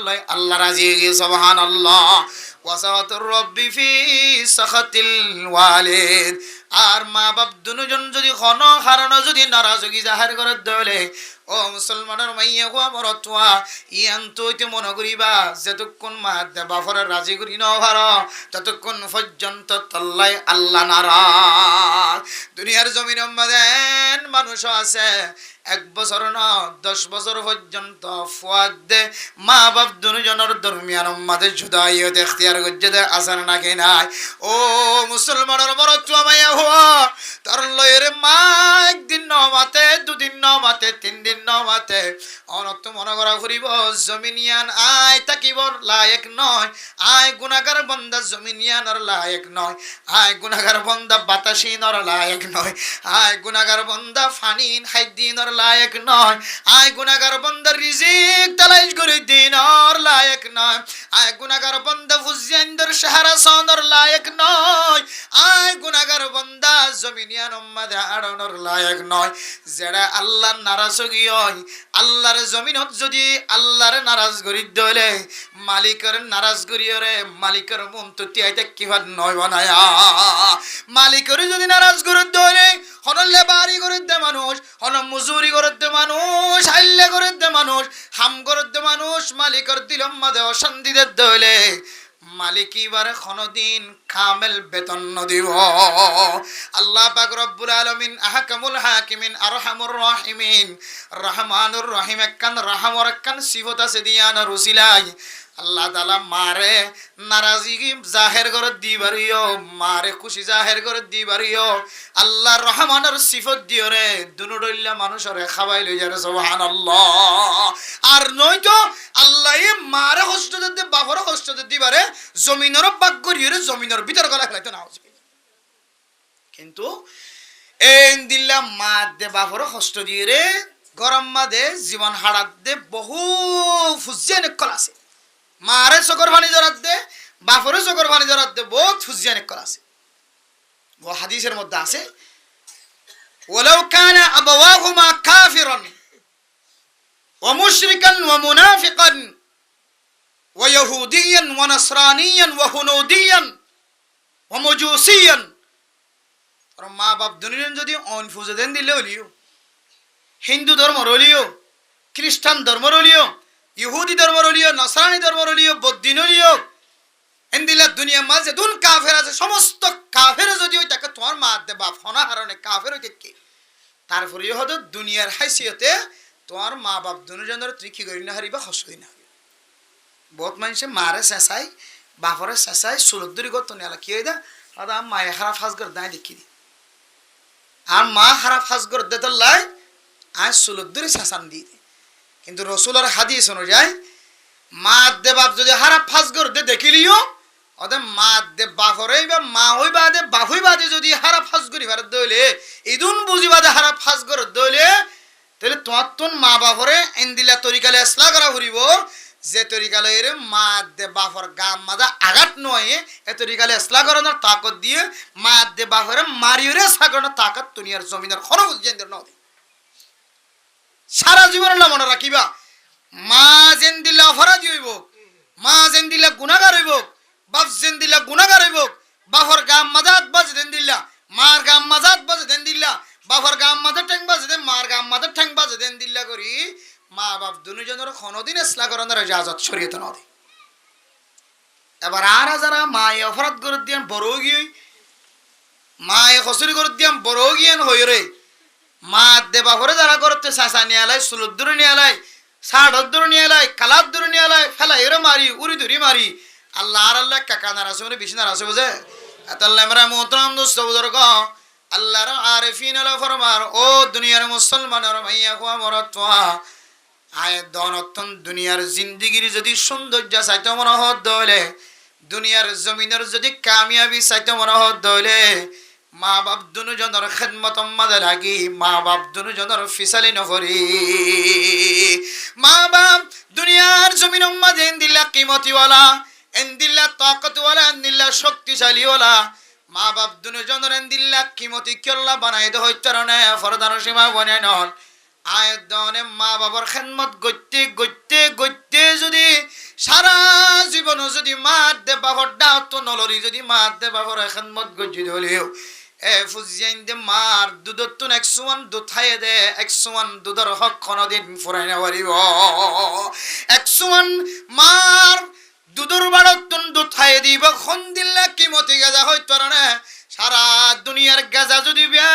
লয় আল্লাহ রাজি হয়ে গিয়ে সুবহানাল্লাহ ওয়াসাতুর রব্বি ফি সাখাতিল ওয়ালিদ আর মা বাপ দুজন যদি কোন কারণে যদি নারাজগি জাহির করে দলে ও মুসলমানের মাইয়া হওয়া মরতুয়া ইয়ান তুইতে মনে করিবা যতক্ষণ মা বাপরে রাজি করি নভার ততক্ষণ পর্যন্ত তল্লাই আল্লাহ নারাজ দুনিয়ার জমিন মাদেন মানুষ আছে 1 বছর না 10 বছর পর্যন্ত ফুয়াদ দে মা বাপ দুজনের দরমিয়ান মাঝে জুদাইয়ত ইখতিয়ার করছে দে আসার নাকি নাই ও মুসলমানের মরতুয়া মাইয়া হওয়া তার লয়ের মা একদিন নমাতে 2 দিন নমাতে 3 দিন নমাতে অনত মনে করা ফুরিব জমিনিয়ান আয় তাকিবর লায়ক নয় আয় গুনাহগার বান্দা জমিনিয়ানর লায়ক নয় আয় গুনাহগার বান্দা বাতাসিনর লায়ক নয় আয় গুনাহগার বান্দা ফানিন হাইদিনর লায়ক নয় আয় গুনাহগার বান্দা রিজিক তালাশ করে দিনর লায়ক নয় আয় গুনাহগার বান্দা ফুজিয়ানদের সাহারা সনর লায়ক নয় আয় গুনাহগার বান্দা জমিনিয়ান উম্মাদে আড়নর লায়ক নয় যারা আল্লাহ নারাজ হয় আল্লাহর জমিনত যদি আল্লাহর নারাজ করি দলে মালিকের নারাজ করিয়রে মালিকের মন তো তিয়াইতে কি হয় নয় বানায়া মালিকের যদি নারাজ করে দলে হনলে বাড়ি করে দে মানুষ হন মজুরি করে দে মানুষ হাইলে করে দে মানুষ হাম করে দে মানুষ মালিকের দিলম মাঝে অশান্তি দে দলে মালিক এবারে কোনদিন কামেল বেতন দিব আল্লাহ পাক রব্বুল আলামিন আহকামুল হাকিমিন আরহামুর রাহিমিন রহমানুর রহিম একখান রহমর একখান সিফত আছে দিয়ানা রুসিলাই আল্লাহ তাআলা মারে নারাজি জাহের করে দিবারিও মারে খুশি জাহের করে দিবারিও আল্লাহ রহমানের সিফত দিও রে দুনুডইল্লা মানুষরে খাওয়াই লই যারে সুবহানাল্লাহ আর নয়তো আল্লাহ মারে কষ্ট দিতে বাপরে কষ্ট দিবারে জমিনের বাগ করিয়ে রে জমিনের ভিতর গলা ফেলাইতো না কিন্তু এই দিল্লা মা দে বাপরে কষ্ট দিয়ে রে গরম মাদে জীবন হারাত দে বহু ফুজিয়ান কল আছে মারে চকর পানি জরাত দে বাপরে চকর পানি জরাত দে বহুত ফুজিয়ান কল আছে ও হাদিসের মধ্যে আছে ওয়ালাউ কানা আবাওয়াহুমা কাফিরান ওয়া মুশরিকান ওয়া মুনাফিকান ওয়া ইহুদিয়ান ওয়া নাসরানিয়ান ওয়া হুনুদিয়ান ওয়া মাজুসিয়ান আর মা বাপ দুনিয়ান যদি অনফুজে দেন দিলে হলিও হিন্দু ধর্ম রলিও খ্রিস্টান ধর্ম রলিও ইহুদি ধর্ম রলিও নাসরানি ধর্ম রলিও বৌদ্ধ রলিও এন্দিলা দুনিয়া মাঝে দুন কাফের আছে সমস্ত কাফের যদি ওই তাকে তোমার মা দে বাপ হনা হারণে কাফের হইতে কি তারপরে হতো দুনিয়ার হাইসিয়তে তোমার মা বাপ দুজনের তুই কি করি না হারিবা হসই না বহুত মানুষে মারে চেঁচাই বাপরে চেঁচাই সুলদ্দুরি করতো নেলা কি হয়ে দা দাদা মায়ে খারাপ ফাঁস করে দায় দেখি দি আর মা খারাপ ফাঁস করে দে তোর লাই আজ সুলদ্দুরি চেঁচান দিয়ে দি কিন্তু রসুলের হাদিস অনুযায়ী মা দে বাপ যদি হারাপ ফাঁস করে দে দেখিলিও ওদের মা দে বাপরে বা মা হই বাদে বাপ হই বাদে যদি হারাপ ফাঁস করি ভারত দইলে ইদুন বুঝি বাদে হারাপ ফাঁস করে দইলে তাহলে তোমার তোন মা বাপরে এন্দিলা তরিকালে আসলা করা ঘুরিব যে তরিকালে এর মা দে বাপর গাম মাদা আঘাত নয় এ তরিকালে আসলা করানোর তাকত দিয়ে মা দে বাপরে মারিওরে সাগরণের তাকত দুনিয়ার জমিনের খরচ জেন্দ্র নদী সারা জীবন না মনে রাখিবা মা যেন দিলে অপরাধী হইব মা যেন দিলে গুনাহগার হইব বাপ যেন দিলে গুনাহগার হইব বাপর গাম মাজাত বাজে দেন দিল্লা মার গাম মাজাত বাজে দেন দিল্লা বাপর গাম মাঝে ঠ্যাং বাজে দেন মার গাম মাঝে ঠ্যাং বাজে দেন দিল্লা করি মা বাপ দুজনের কোনোদিন ইসলা করানোর ইজাজত শরীয়ত নদী এবার আর যারা মায়ে অপরাধ করে দিয়ান বড় গিয়ে মায়ে খসুরি করে দিয়ান বড় গিয়ান হই রে মা দে বাপরে যারা করতে চাষা নিয়ে আলাই সুলুদ্দুর নিয়ে আলাই সাড়দ্দুর নিয়ে আলাই কালাদ্দুর নিয়ে আলাই ফেলাই এরে মারি উড়ি ধরি মারি আল্লাহ আর আল্লাহ কাকা নারাজ মানে বেশি নারাজ বুঝে আল্লাহ আমরা মোহতরাম দোস্ত বুজুর্গ আল্লাহর আরিফিন আলা ফরমার ও দুনিয়ার মুসলমানের মাইয়া কোয়া মরতওয়া আয় দনতন দুনিয়ার জিন্দেগির যদি সৌন্দর্য চাইতে মনে হত দলে দুনিয়ার জমিনের যদি কামিয়াবি চাইতে মনে হত দলে মা বাপ দুজনের খেদমত মাঝে লাগি মা বাপ দুজনের ফিসালি নকরি মা বাপ দুনিয়ার জমিন মাঝে এন্দিল্লা কিমতিওয়ালা এন্দিল্লা তাকতওয়ালা এন্দিল্লা শক্তিশালীওয়ালা মা বাপ দুজনের এন্দিল্লা কিমতি কেল্লা বানাই দে হইতারণে ফরদান সীমা বনে নল আয় দনে মা বাবার খেদমত গইতে গইতে গইতে যদি সারা জীবন যদি মাত দে বাবর ডাও তো নলরি যদি মাত দে বাবর খেদমত গজি হলেও এ ফুজিয়াইন দে মার দুধতুন 101 দুথায়ে দে 101 দুধর হক কোনদিন ফুরাই না পারিব 101 মার দুধর বাড়তুন দুথায়ে দিব খন দিল্লা কিমতি গাজা হইতো না সারা দুনিয়ার গাজা যদি বিয়া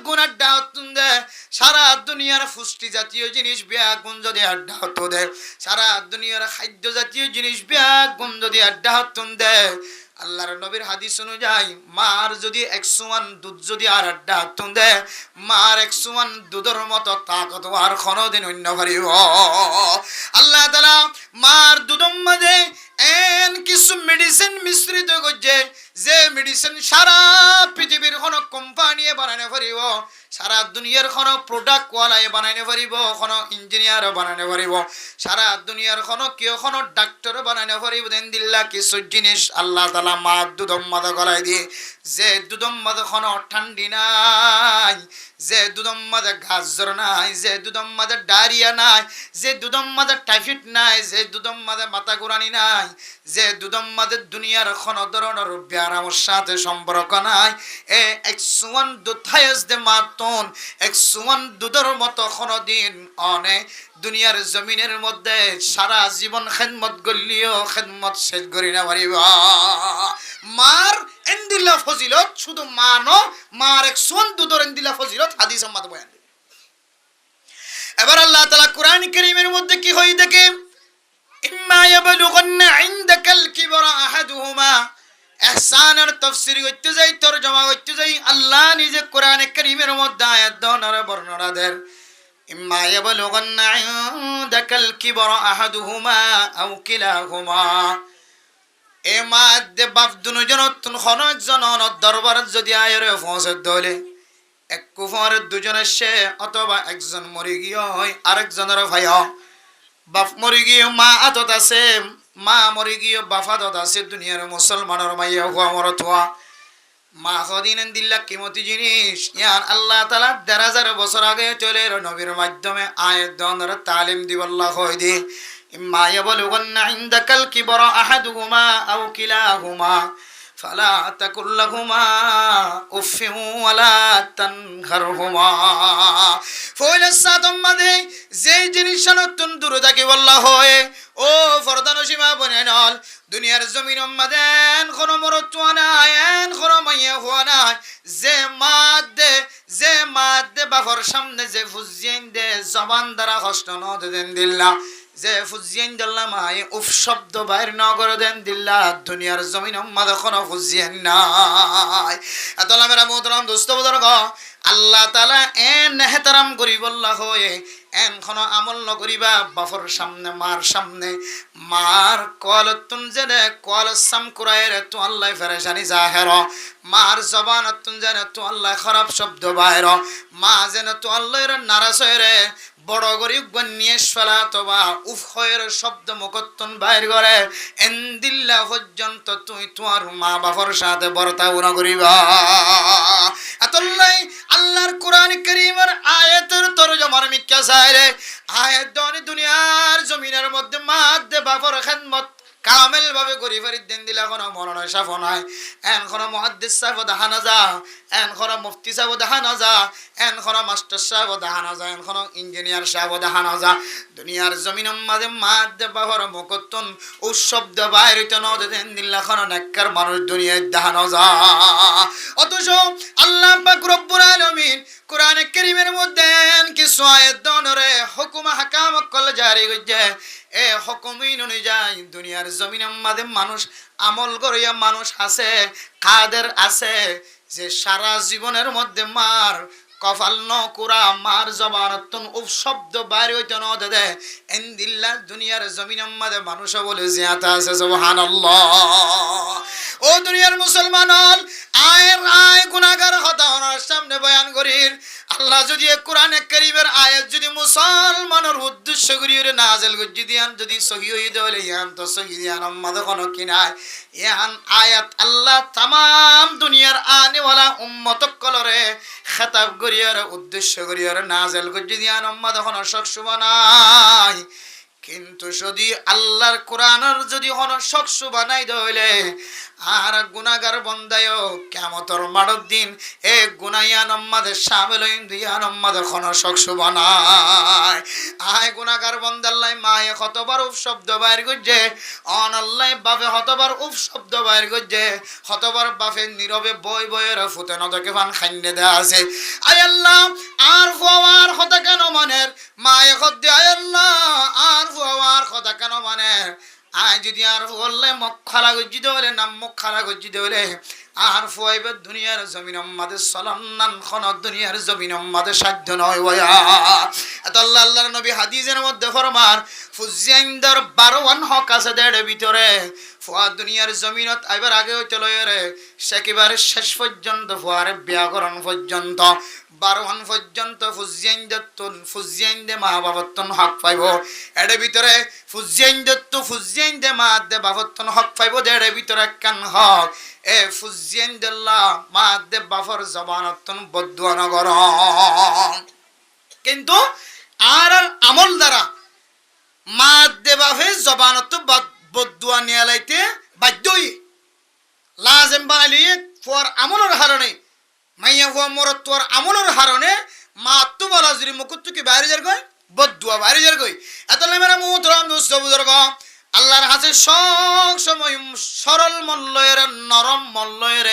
গুনার ডাউতুন দে সারা দুনিয়ার পুষ্টি জাতীয় জিনিস বিয়া গুণ যদি আড্ডা হতো দে সারা দুনিয়ার খাদ্য জাতীয় জিনিস বিয়া গুণ যদি আড্ডা হতুন দে আল্লাহর নবীর হাদিস অনুযায়ী মার যদি 101 দুধ যদি আর আড্ডা হতুন দে মার 101 দুধের মতো তাকত আর কোনদিন অন্য পারিব আল্লাহ তাআলা মার দুধের মধ্যে এন কিছু মেডিসিন মিশ্রিত করছে যে মেডিসিন সারা পৃথিবীর কোন কোম্পানি বানানো পারিব সারা দুনিয়ার কোন প্রোডাক্ট ওয়ালাই বানাইতে পারিব কোন ইঞ্জিনিয়ার বানাইতে পারিব সারা দুনিয়ার কোন কেউ কোন ডাক্তার বানাইতে পারিব দেন দিল্লা কিছু জিনিস আল্লাহ তাআলা মা দুধম মাদা গলায় দিয়ে যে দুধম মাদা কোন ঠান্ডি নাই যে দুধম মাদা গাজর নাই যে দুধম মাদা ডায়রিয়া নাই যে দুধম মাদা টাইফয়েড নাই যে দুধম মাদা মাথা ঘুরানি নাই যে দুধম মাদা দুনিয়ার কোন ধরনের ব্যারামের সাথে সম্পর্ক নাই এ 101 দুধায়স দে মাতন 101 দুধের মতো কোনদিন অনেক দুনিয়ার জমিনের মধ্যে সারা জীবন খেদমত গলিও খেদমত শেষ করি না পারিব মার এন্দিল্লা ফজিলত শুধু মানো মার 101 দুধের এন্দিল্লা ফজিলত হাদিস সম্মত বয়ান এবার আল্লাহ তাআলা কোরআন কারীমের মধ্যে কি হই দেখে ইম্মা ইয়াবলুগান্না ইনদাকাল কিবরা আহাদুহুমা ইহসানের তাফসীর করতে যাই তরজমা করতে যাই আল্লাহ নিজে কোরআন কারীমের মধ্যে আয়াত দনার বর্ণনা দেন ইম্মা ইয়াবলুগান্না ইনদাকাল কিবরা আহাদুহুমা আও কিলাহুমা এ মাদে বাপ দুজন কোন একজন দরবার যদি আয়রে পৌঁছে দলে এক কুফারের দুজনের সে অথবা একজন মরে গিয়ে হয় আরেকজনের ভাই বাপ মরে গিয়ে মা আদত আছে মা মরে গিয়ে বাফাদত আছে দুনিয়ার মুসলমানের মাইয়া হুয়া মরত হওয়া মা হদিন দিল্লা কিমতি জিনিস ইয়ান আল্লাহ তাআলা 1000 বছর আগে চলে নবীর মাধ্যমে আয়াত দনের তালিম দিবাল্লাহ হই দি ইম্মা ইয়াবলুগান্না ইনদাকাল কিবরা আহাদুহুমা আও কিলাহুমা ফালা তাকুল লাহুমা উফিন ওয়ালা তানহারহুমা ফয়লা সাদমাদে যে জিনিস নতুন দূর থেকে বল্লা হয় ও ফরদানসীমা বনেনল দুনিয়ার জমিন মাদেন কোন মরতুয়া নাই এন কোন মাইয়া হওয়া নাই যে মাদে বাফর সামনে যে ফুজিয়েন দে জবান দ্বারা কষ্ট ন দেন দিল্লা যে ফুজিয়েন দিল্লা মাই উফ শব্দ বাইর নগর দেন দিল্লা দুনিয়ার জমিন মাদে কোন ফুজিয়েন নাই এতলা মেরা মোহতরম দোস্ত বুজুর্গ আল্লাহ তাআলা এন নেহতারাম করিবল্লাহ হয়ে এন কোন আমল নকরিবা বাফর সামনে মার সামনে মার কলতুন জেনে কল সাম কুরায়ের তো আল্লাহ ফেরেশানি জাহের মার জবানতুন জেনে তো আল্লাহ খারাপ শব্দ বাইর মা জেনে তো আল্লাহর নারাজ হয়ে বড় গরিব গনিয়ে ফেলা তোবা উফ হয়ের শব্দ মুকত্তন বাইর করে এন্দিল্লা পর্যন্ত তুই তোমার মা বাবার সাথে বর্তাও না করিবা আতল্লাই আল্লাহর কোরআন কারীমের আয়াতের তরজমার মিক্কা সাইরে আয়াত দনি দুনিয়ার জমিনের মধ্যে মাদে বাবার খেদমত কামেল ভাবে করি ফরিদ দেন দিলা কোন মরণ সাফ নাই এন কোন মুহাদ্দিস সাহেব দেখানো যা এন কোন মুফতি সাহেব দেখানো যা এন কোন মাস্টার সাহেব দেখানো যা এন কোন ইঞ্জিনিয়ার সাহেব দেখানো যা দুনিয়ার জমিনের মাঝে মাদে বাবার মুকত্তন ও শব্দ বাইরিত ন দেন দিলা কোন নেককার মানুষ দুনিয়ায় দেখানো যা অথচ আল্লাহ পাক রব্বুল আলামিন কোরআন কারীমের মধ্যে কিছু আয়াত দনরে হুকুম হাকাম কল জারি করেছে এ হুকুমিন অনুযায়ী দুনিয়ার জমিনের মধ্যে মানুষ আমল করিয়া মানুষ আছে কাদের আছে যে সারা জীবনের মধ্যে মার কফাল ন কুরা মার জবানতন উফ শব্দ বাইরে হইতে ন দে এন্দিল্লা দুনিয়ার জমিনের মধ্যে মানুষ বলে জিয়াতা আছে সুবহানাল্লাহ ও দুনিয়ার মুসলমান হল আয় গুনাহগার হতার সামনে বয়ান করির আল্লাহ যদি কোরআন কারীমের আয়াত যদি মুসলমানের উদ্দেশ্য করিয়ে নাযিল গজি দিয়ান যদি সহিহ হই দলে ইয়ান তো সহিহ দিয়ান আম্মা কোন কিনায় ইয়ান আয়াত আল্লাহ तमाम দুনিয়ার আনে ওয়ালা উম্মত কলরে খেতাব করিয়ার উদ্দেশ্য করিয়ার নাযিল গজি দিয়ান আম্মা কোন শখ শুবানাই কিন্তু যদি আল্লাহর কোরআনের যদি হন শখস বানাই দইলে আর গুনাহগার বন্দায় কিয়ামতের মাঠের দিন এ গুনাইয়া নম্মাদের শামিল হইন দিয়া নম্মাদের হন শখস বানায় আয় গুনাহগার বন্দাল্লাই মায়ে কতবার উফ শব্দ বাইর করছে অন আল্লাহ বাপে হতবার উফ শব্দ বাইর করছে হতবার বাপে নীরবে বই বইয়ের ফুতে নদকে পান খাইনে দেয়া আছে আয় আল্লাহ আর ফুয়ার কথা কেন মানের মায়ে খদ্দে আয় আল্লাহ আর ফুয়ার কথা কেন মানের আয় যদি আর বললে মুখ খালা গজ্জি দেবলে নাম মুখ খালা গজ্জি দেবলে আর ফুয়াইবে দুনিয়ার জমিন আমাদের সলান্নান খন দুনিয়ার জমিন আমাদের সাধ্য নয় ওয়া এত আল্লাহ আল্লাহর নবী হাদিসের মধ্যে ফরমান ফুজিয়াইন্দার 12 হক আছে দেড় ভিতরে ফুয়া দুনিয়ার জমিনত আইবার আগে হইতে লয় রে সেকেবারে শেষ পর্যন্ত ফুয়ার ব্যাকরণ পর্যন্ত 12 পর্যন্ত ফুজিয়াইন্দে মা বাবতন হক পাইব এর ভিতরে ফুজিয়াইন্দে মা দে বাবতন হক পাইব দেড় ভিতরে কান হক এ ফুজিয়াইন্দাল্লাহ মা দে বাফর জবানতন বদুয়া নগর কিন্তু আর আমল দ্বারা মা দে বাফে জবানত বদুয়া নিয়ে লাইতে বাধ্যই লাজেম বানালিয়ে ফর আমলের হারণে মাইয়া হুয়া মরত তোর আমলের হারণে মা তো বলা যদি মুকুত কি বাইরে যার কই বদুয়া বাইরে যার কই এতলে মেরা মুহতরাম দোস্ত বুজুর্গ আল্লাহর হাতে সব সময় সরল মল্লয়ের নরম মল্লয়ের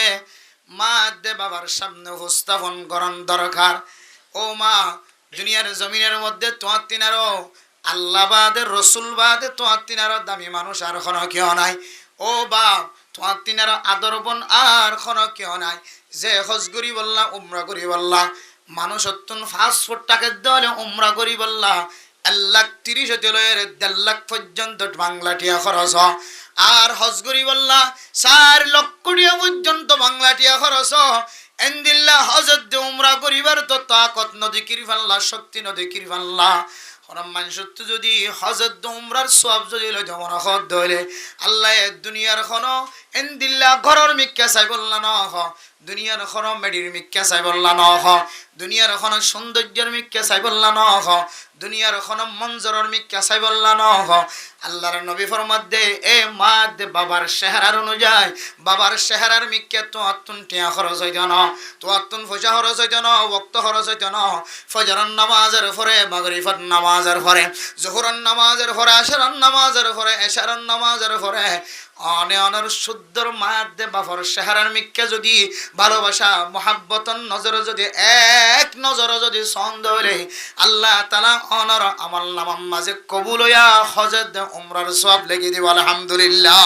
মা দে বাবার সামনে উপস্থাপন করন দরকার ও মা দুনিয়ার জমিনের মধ্যে তোমার তিনারও আল্লাহ বাদে রসুল বাদে তোমার তিনারও দামি মানুষ আর কোনো কেউ নাই ও বাপ তোমার তিনার আদরবন আর কোনো কেউ নাই যে হজ করি বললা উমরা করি বললা মানুষ অত্যন্ত 5 ফুট টাকা দেওয়ালে উমরা করি বললা 1,30,000 হতে লয়ের 1.5 লাখ পর্যন্ত বাংলা টিয়া খরচ আর হজ করি বললা 4 লক্ষ টিয়া পর্যন্ত বাংলা টিয়া খরচ এন্দিল্লা হজত উমরা করিবার তো তাকত নদী কিরফাল্লা শক্তি নদী কিরফাল্লা হরমান সত্য যদি হজরত উমরার সওয়াব যদি লয় যেমন হদ দইলে আল্লাহ দুনিয়ার খন এন্দিল্লা ঘরের মিক্কা চাই বললা ন হ দুনিয়ার খন মেডির মিক্কা চাই বললা ন হ দুনিয়ার খন সৌন্দর্যের মিক্কা চাই বললা ন হ দুনিয়ার খন মঞ্জরের মিক্কা চাই বললা ন হ আল্লাহর নবী ফরমাত দে এ মা দে বাবার চেহারার অনুযায়ী বাবার চেহারার মিক্কা তো আত্তুন টিয়া খরচ হইত না তো আত্তুন পয়সা খরচ হইত না ওয়াক্ত খরচ হইত না ফজরের নামাজের পরে মাগরিবের নামাজের পরে জোহরের নামাজের পরে আসরের নামাজের পরে এশারের নামাজের পরে অনেক শুদ্ধর মায়ের দে বাবার চেহারার মিক্কা যদি ভালোবাসা মোহাব্বতন নজরে যদি এক নজরে যদি সন্দেহ হলে আল্লাহ তাআলা অনর আমল নামার মাঝে কবুল হইয়া হজরত উমরার সওয়াব লেগে দিব আলহামদুলিল্লাহ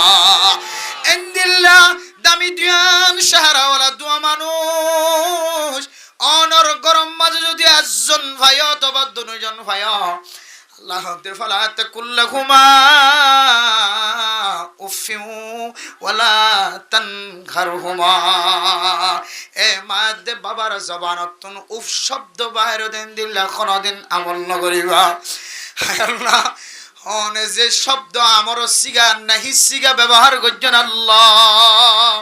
ইনদিল্লাহ দামি দিয়ান শাহরাওয়ালা দুয়া মানুষ অনর গরম মাঝে যদি একজন ভাই অথবা দুজন ভাই আল্লাহ তে ফালাত কুল্লাহুমা উফিউ ওয়ালা তানহারহুমা এ মাদে বাবার জবানতন উফ শব্দ বাইরে দেন দিল্লা কোনদিন আমল নগরিবা আল্লাহ অনে যে শব্দ আমর সিগা নাহি সিগা ব্যবহার করছেন আল্লাহ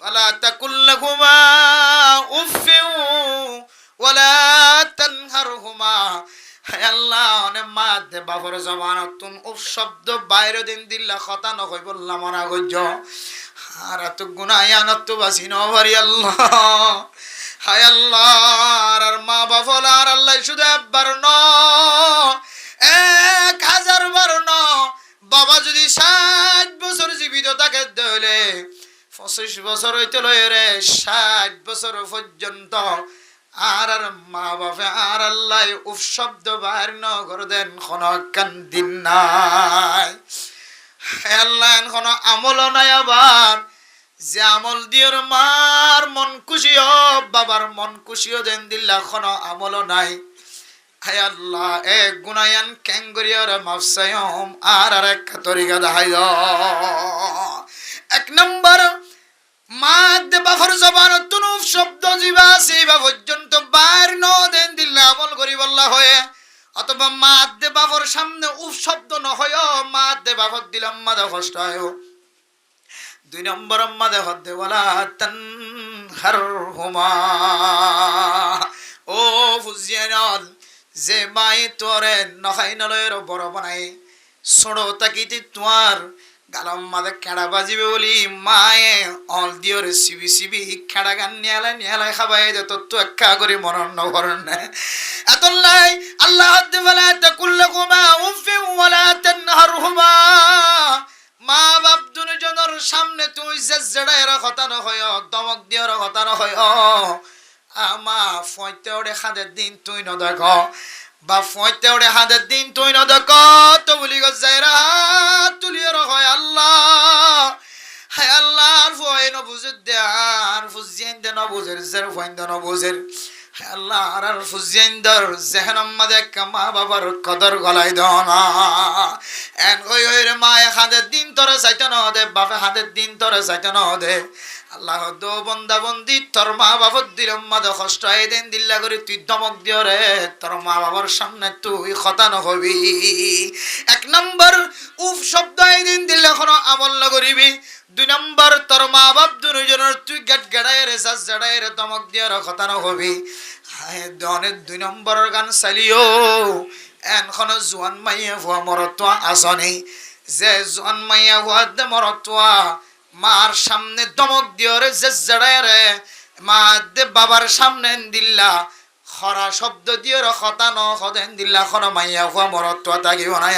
ফালা তাকুল্লাহুমা উফিউ ওয়ালা তানহারহুমা আল্লাহ অনে মাদে বাবার জবানতন উফ শব্দ বাইরে দিন দিল্লা কথা নকই বললাম মনা গজ্জ আর এত গুনায়ানত তো বাসি নবারি আল্লাহ হায় আল্লাহ আর মা বাবা আর আল্লাহ শুধু একবার ন 1000 বার ন বাবা যদি 60 বছর জীবিত থাকে দলে 25 বছর হইতে লয় রে 60 বছর পর্যন্ত আর মা বাবা আর আল্লাহ উফ শব্দ বাইর ন করে দেন কোন কান্দিন নাই আল্লাহ কোন আমল নাই আবার যে আমল দিওর মার মন খুশি হ বাবার মন খুশি হ দেন দিল্লা কোন আমল নাই হায় আল্লাহ এ গুনায়ান ক্যাঙ্গরিয়ার মাফসায়ম আর এক তরিকা দেখাই এক নম্বর মা দে বাফর জবান তুনুফ শব্দ জিবা সিবা পর্যন্ত বাইর ন দেন দিল্লা আমল করি বল্লা হয়ে অথবা মা দে বাফর সামনে উফ শব্দ ন হয় মা দে বাফর দিলাম মাদা কষ্ট হয় 2 নম্বর মাদে হদ্দে ওয়ালা তানহারহুমা ও ফুজিয়ান যে মাই তোরে নখাই নলয়ের বড় বানাই ছোড়ো তাকিতে তোমার গালম মাঝে খেড়া বাজিবে বলি মায়ে অল দিওর সিবি সিবি খেড়া গান নিয়ালাই খাবাই দে তোর তো একা করে মরণ নভরণ এত লাই আল্লাহ হাদ্দে বলা তাকুল্লাকুমা উফি ওয়ালা তানহারহুমা মা বাপ দুজনের সামনে তুই যে জড়াইর কথা নয় দমক দিওর কথা নয় আমা ফয়তে ওরে খাদের দিন তুই নদেখ বা ফয়তে ওরে হাদের দিন তুই নদেখ তো বলি গো যাইরা তুলিয়ে হয় আল্লাহ হায় আল্লাহ আর ফয় ন বুঝে দে আর ফুজিয়েন দে ন বুঝের জের ফয়ন দে ন বুঝের হায় আল্লাহ আর ফুজিয়েন দর জেহনম মাদে মা বাবার কদর গলাই দাও না এন ওই রে মায়ে হাদের দিন তোরে চাইতে ন দে বাপে হাদের দিন তোরে চাইতে ন দে আল্লাহ দো বন্দা বন্দি তোর মা বাবার দিলম মাদে কষ্ট আই দেন দিল্লা করে তুই দমক দিও রে তোর মা বাবার সামনে তুই খতা নহবি এক নম্বর উফ শব্দ আই দিন দিল্লা কোনো আমল না করিবি দুই নম্বর তোর মা বাপ দুজনের তুই গেট গেড়ায় রে সাজ জড়ায় রে দমক দিও রে খতা নহবি হায় দনের দুই নম্বরের গান চালিও এনখন জোয়ান মাইয়া ভুয়া মরতোয়া আসনি যে জোয়ান মাইয়া ভুয়া দে মরতোয়া মার সামনে দমক দিও রে যে জড়ায় রে মা দে বাবার সামনে দিল্লা খরা শব্দ দিও রে খতা ন খদেন দিল্লা খন মাইয়া ভুয়া মরতোয়া তাগিব না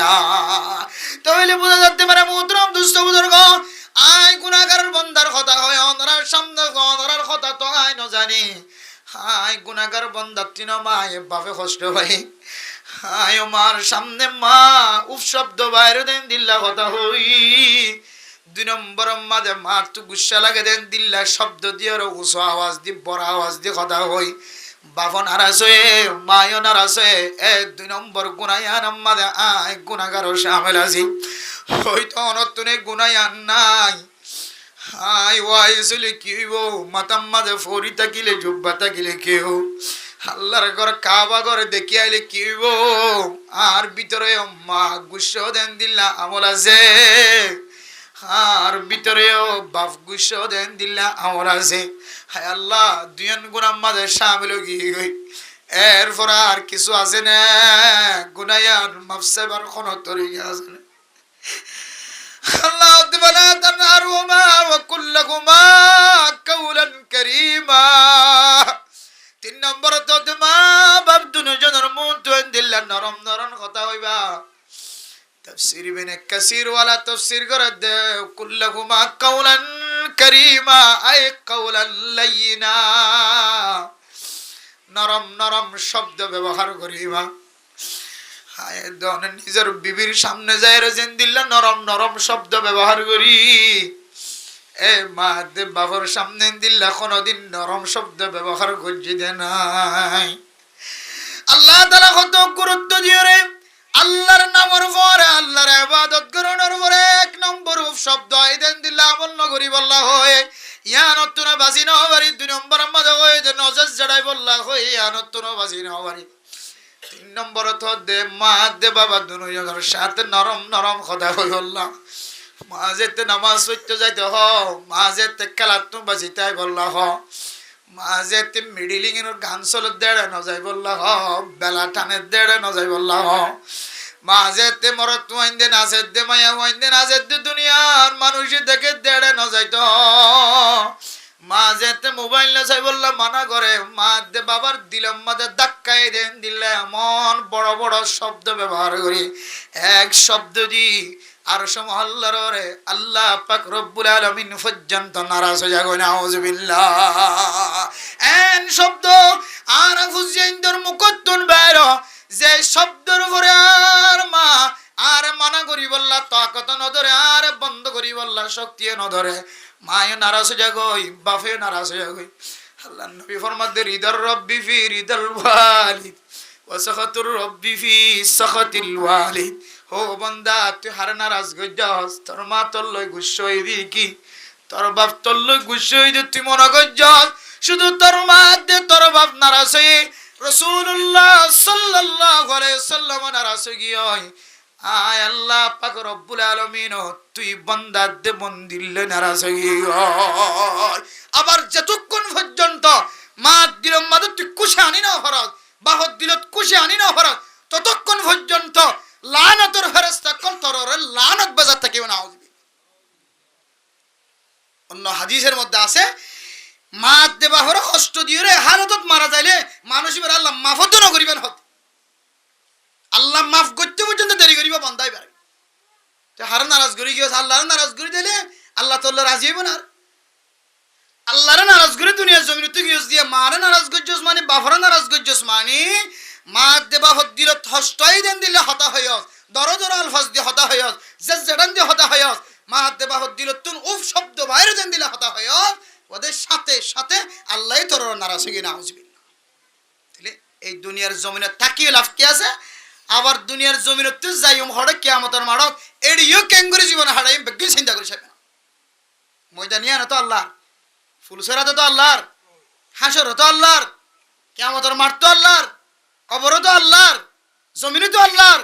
তাহলে বোঝা যাতে পারে মুদ্রম দুষ্ট বুজুর্গ আয় গুনাহগারের বন্দার কথা হয় অনরার সামনে অনরার কথা তো আয় ন জানি হায় গুনাহগার বন্দা তিন মায়ে বাপে কষ্ট হয় হায় মার সামনে মা উফ শব্দ বাইরে দেন দিল্লা কথা হই দুই নম্বর মাঝে মার তো গুসা লাগে দেন দিল্লা শব্দ দিয়ে উঁচু আওয়াজ দি বড় আওয়াজ দিয়ে কথা হই বাপ নারাজ হয়ে মায়ও নারাজ হয়ে দুই নম্বর গুনায়ান মাঝে আয় গুনাহগার সামিল আছি হয়তো অনতনে গুনায়ান নাই হাই ওয়াইসলে কি হইব মাতাম মাঝে ফরি থাকিলে জুব্বা থাকিলে কেউ আল্লাহর ঘর কাবা ঘরে দেখি আইলে কি হইব আর ভিতরে মা গুসা দেন দিল্লা আমল আছে আর ভিতরেও বাপ গুসা দেন দিল্লা আমল আছে হায় আল্লাহ দুইন গুনার মাঝে সামিল গিয়ে গই এরপর আর কিছু আছে না গুনায়ান মাফসাবার কোন তরিকা আছে না আল্লাহ তাআলা তানহারুমা ওয়া কুল্লাকুমা কাওলান কারীমা তিন নম্বর তো মা বাপ দুজনের মন তো দিল্লা নরম নরম কথা হইবা তাফসীর ইবনে কাসীর ওয়ালা তাফসীর করে দে কুল্লাকুমা কাওলান কারীমা আই কাওলান লাইয়িনা নরম নরম শব্দ ব্যবহার করিবা হায় দনে নিজের বিবির সামনে যায় রেজেন দিল্লা নরম নরম শব্দ ব্যবহার করি এ মা দে বাবার সামনে দিল্লা কোনদিন নরম শব্দ ব্যবহার করছি দে নাই আল্লাহ তাআলা কত গুরুত্ব দিয়ে রে আল্লাহর নামের পরে আল্লাহর ইবাদত করার পরে এক নম্বর শব্দ আই দেন দিল্লা আমল নগরি বল্লা হয় ইয়ানতুনা বাজিন হবারি দুই নম্বর মাঝে হয় যে নজর জড়াই বল্লা হয় ইয়ানতুনা বাজিন হবারি তিন নম্বর তো দে মা দে বাবা দুজনের সাথে নরম নরম কথা হই বললাম মা যেতে নামাজ পড়তে যাইতে হ মা যেতে খেলাত বাজিতে বললা হ মা যেতে মিডিলিং এর গান চল দেড়ে ন যাই বললা হ বেলা টানে দেড়ে ন যাই বললা হ মা যেতে মরত ওয়াইন্দে না যেতে মায়া ওয়াইন্দে না যেতে দুনিয়ার মানুষ দেখে দেড়ে ন যাইতো মা যেতে মোবাইল না চাই বললা মানা করে মা দে বাবার দিলাম মাঝে ধাক্কাই দেন দিলে এমন বড় বড় শব্দ ব্যবহার করি এক শব্দ দি আর সমহল্লার রে আল্লাহ পাক রব্বুল আলামিন পর্যন্ত নারাজ হয়ে যাগো নাউযুবিল্লাহ এন শব্দ আর হুজাইনদের মুকদ্দন বাইর যে শব্দের উপরে আর মা আর মানা করি বললা তাকত ন ধরে আর বন্ধ করি বললা শক্তি ন ধরে মায়ে নারাজ হয়ে যাগই বাপে নারাজ হয়ে যাগই আল্লাহ নবী ফরমাতে রিদার রব্বি ফি রিদাল ওয়ালিদ ওয়া সাখাতুর রব্বি ফি সাখাতিল ওয়ালিদ ও বান্দা তুই হার নারাজ গজ্জাস তোর মা তোর লই গুসই দি কি তোর বাপ তোর লই গুসই দি তুই মনে গজ্জাস শুধু তোর মা দে তোর বাপ নারাজ হয়ে রাসূলুল্লাহ সাল্লাল্লাহু আলাইহি সাল্লাম নারাজ হয়ে গিয়ে আয় আল্লাহ পাক রব্বুল আলামিন তুই বান্দা দে মন্দিলে নারাজ হয়ে আবার যতক্ষণ পর্যন্ত মা দিল মাদে তুই কুশে আনি না ফরজ বাহত দিলত কুশে আনি না ফরজ ততক্ষণ পর্যন্ত লানতর ফেরেশতা কল তররে লানত বাজার থেকে নাউজুবিল্লাহ। অন্য হাদিসের মধ্যে আছে মা দেবা হরে কষ্ট দিয়ে রে হালতত মারা যাইলে মানুষ এবার আল্লাহ মাফত ন করিবেন হত আল্লাহ মাফ করতে পর্যন্ত দেরি করিবা বন্দাই পারে হার নারাজ করি গিয়ে আল্লাহর নারাজ করে দিলে আল্লাহ তো রাজি হইব না আল্লাহর নারাজ করে দুনিয়ার জমিন তুই গিয়ে দিয়ে মারে নারাজ করছস মানে বাফরে নারাজ করছস মানে মা দেবা হত দিল হস্তাই দেন দিলে হতা হইস দরদ আলফাজ দিয়ে হতা হইস জেডান দিয়ে হতা হইস মা দেবা হত দিল তুন উফ শব্দ বাইরে দেন দিলে হতা হইস ওদের সাথে সাথে আল্লাহ তোর নারাজ হয়ে নাউজুবিল্লাহ। তাহলে এই দুনিয়ার জমিনে তাকিয়ে লাভ কি আছে আবার দুনিয়ার জমিনে তুই যাইম হড়ে কিয়ামতের মাড়ত এড়িও কেঙ্গুরি জীবনে হারাইম বেগিন চিন্তা করিস না ময়দানিয়া না তো আল্লাহ ফুলসেরাতে তো আল্লাহর হাসর তো আল্লাহর কিয়ামতের মাঠ তো আল্লাহর কবর তো আল্লাহর জমিনে তো আল্লাহর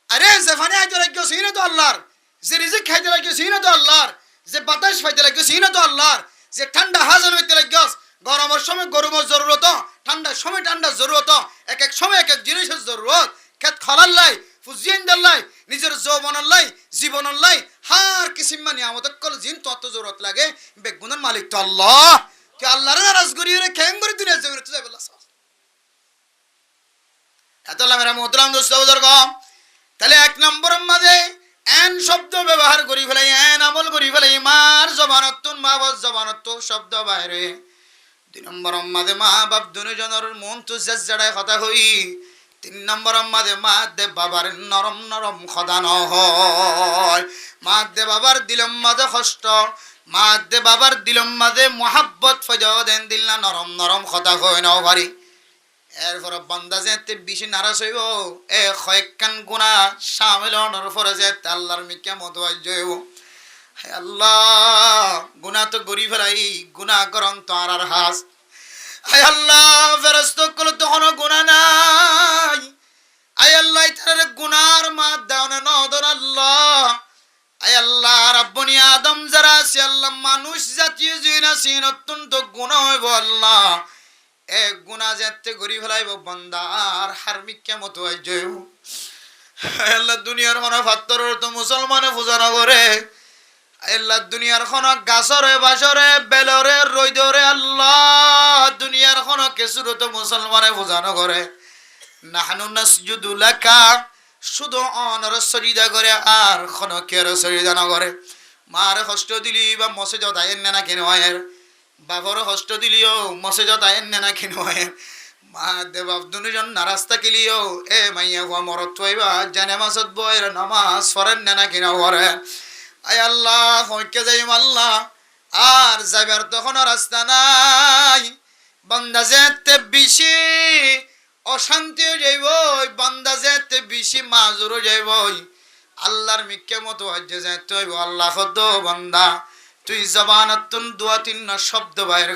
আরে যেখানে আইতে লাগিও সিনে তো আল্লাহর যে রিজিক খাইতে লাগিও সিনে তো আল্লাহর যে বাতাস পাইতে লাগিও সিনে তো আল্লাহর যে ঠান্ডা হাজার হইতে লাগিও গরমের সময় গরমের জরুরত ঠান্ডার সময় ঠান্ডার জরুরত এক এক সময় এক এক জিনিসের জরুরত খেত খলার লাই ফুজিয়েন দাল্লাই নিজের যৌবনের লাই জীবনের লাই হার কিসিম মানে আমাদের কল জিন তত জরুরত লাগে বেগুনের মালিক তো আল্লাহ কি আল্লাহর নারাজ করিয়ে রে খেম করে দুনিয়ার জমিনে তুই বললা এত মেরা মোহতরাম দোস্ত বুজুর্গ তাহলে এক নম্বরের মাঝে এন শব্দ ব্যবহার করি ফেলাই এন আমল করি ফেলাই মার জবানতুন মা বাপ জবানত শব্দ বাইরে দুই নম্বরের মাঝে মা বাপ দুজনের মন তো জেড়ায় কথা হই তিন নম্বরের মাঝে মা দে বাবার নরম নরম কথা ন হয় মা দে বাবার দিলম মাঝে কষ্ট মা দে বাবার দিলম মাঝে মোহাব্বত ফজা দেন দিল না নরম নরম কথা হয় নাও ভারি এরপর বান্দা যেতে বেশি নারাজ হইব এ কয়েকখান গুণা সামিল হওয়ার পরে যেতে আল্লাহর মিকে মতো হইব হে আল্লাহ গুণা তো গরি ফেলাই গুণা করন তো আর হাস হে আল্লাহ ফেরেশত কল তো কোনো গুণা নাই আয় আল্লাহ তার গুনার মাত দাও না নদর আল্লাহ আয় আল্লাহ রাব্বনি আদম যারা আছে আল্লাহ মানুষ জাতীয় জিন আছে অত্যন্ত গুনাহ হইব আল্লাহ এক গুণা যেতে গরি ফেলাইব বন্দার হার্মিক কেমত হইব আল্লাহ দুনিয়ার কোনো ফাত্তরের তো মুসলমানে পূজা নগরে আল্লাহ দুনিয়ার কোনো গাছরে বাসরে বেলরে রইদরে আল্লাহ দুনিয়ার কোনো কিছুর তো মুসলমানে পূজা নগরে নাহনু নাসজুদু লাকা শুধু অনর সরিদা করে আর কোনো কের সরিদা নগরে মার কষ্ট দিলি বা মসজিদ দায়েন না কেন হয় বাবর কষ্ট দিলিও মসজিদত আইন না কিনো মা দেব দুজন নারাস্তা কিলিও এ মাইয়া হওয়া মরত থইবা জানে মাসত বইর নামাজ পড়েন না কিনো করে আয় আল্লাহ হইকে যাইম আল্লাহ আর যাইবার তখন রাস্তা নাই বান্দা যেতে বেশি অশান্তি যাইব বান্দা যেতে বেশি মাজুর যাইব আল্লাহর মিকে মতো হজ্জে যাইতে হইব আল্লাহ খদ বান্দা তুই জবানতুন দুয়া তিন শব্দ বাইর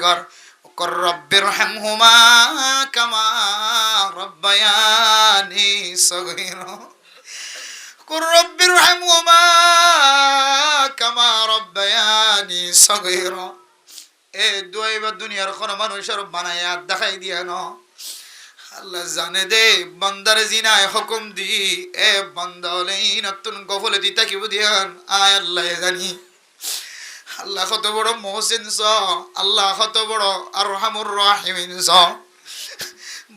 কর রব্বির রহমহুমা কামা রব্বায়ানি সগীরা কর রব্বির রহমহুমা কামা রব্বায়ানি সগীরা এ দুয়াইবা দুনিয়ার কোন মানুষের বানায়া দেখাই দিয়া ন আল্লাহ জানে দে বান্দার জিনায় হুকুম দি এ বান্দা হলেই নতুন গফলে দিতা কি বুদিয়ান আয় আল্লাহ জানি আল্লাহ কত বড় মহসিন আল্লাহ কত বড় আর রহমুর রাহিমিন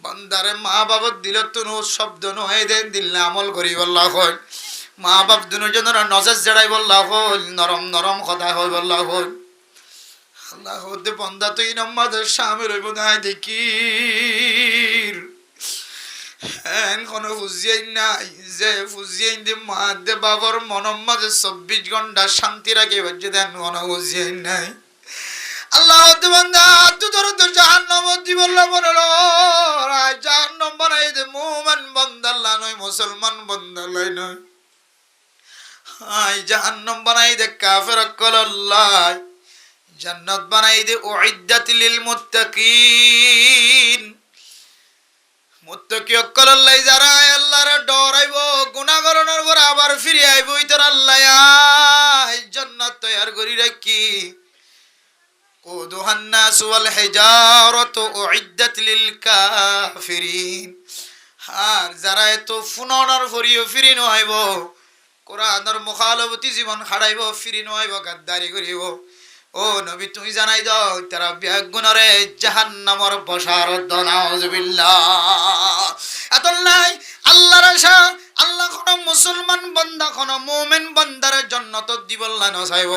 বান্দারে মা বাবার দিল তুনু শব্দ নয় দেন দিল আমল করি বল্লা হল মা বাপ দুজনের নজর জড়াই বল্লা হল নরম নরম কথা হয় বল্লা হল আল্লাহ হতে বন্দা তুই নম্মাদের স্বামী রইব না দেখি কোনো ফুজিয়াই নাই যে ফুজিয়াই দে মা দে বাবার মনের মাঝে 24 ঘন্টা শান্তি রাখে বাজে দেন কোনো ফুজিয়াই নাই আল্লাহ হতে বন্দা তু তোর তো জাহান্নাম দি বললা মনে রায় জাহান্নাম বানাই দে মুমিন বান্দাল্লাহ নয় মুসলমান বান্দাল্লাহ নয় আই জাহান্নাম বানাই দে কাফের কল্লাহ জান্নাত বানাই দে উইদ্দাত লিল মুত্তাকিন মুত্তাকি অকল্লাই যারা আল্লাহর ডরাইব গুনাহ করার পর আবার ফিরে আইব ইতর আল্লাহ জান্নাত তৈয়ার করি রাখি কুদুহান নাস ওয়াল হিজারাতু উইদ্দাত লিল কাফিরিন আর যারা এত ফুনর ফরিও ফিরি নহাইব কোরআনের মুখালবতী জীবন খাড়াইব ফিরি নহাইব গাদ্দারি করিব ও নবী তুমি জানাই দাও তারা ব্যাগুণরে জাহান্নামর বসার নাউজুবিল্লাহ আতাল্লাই আল্লাহর আশা আল্লাহ কোন মুসলমান বান্দা কোন মুমিন বান্দার জান্নাত দিবল্লা নসাইব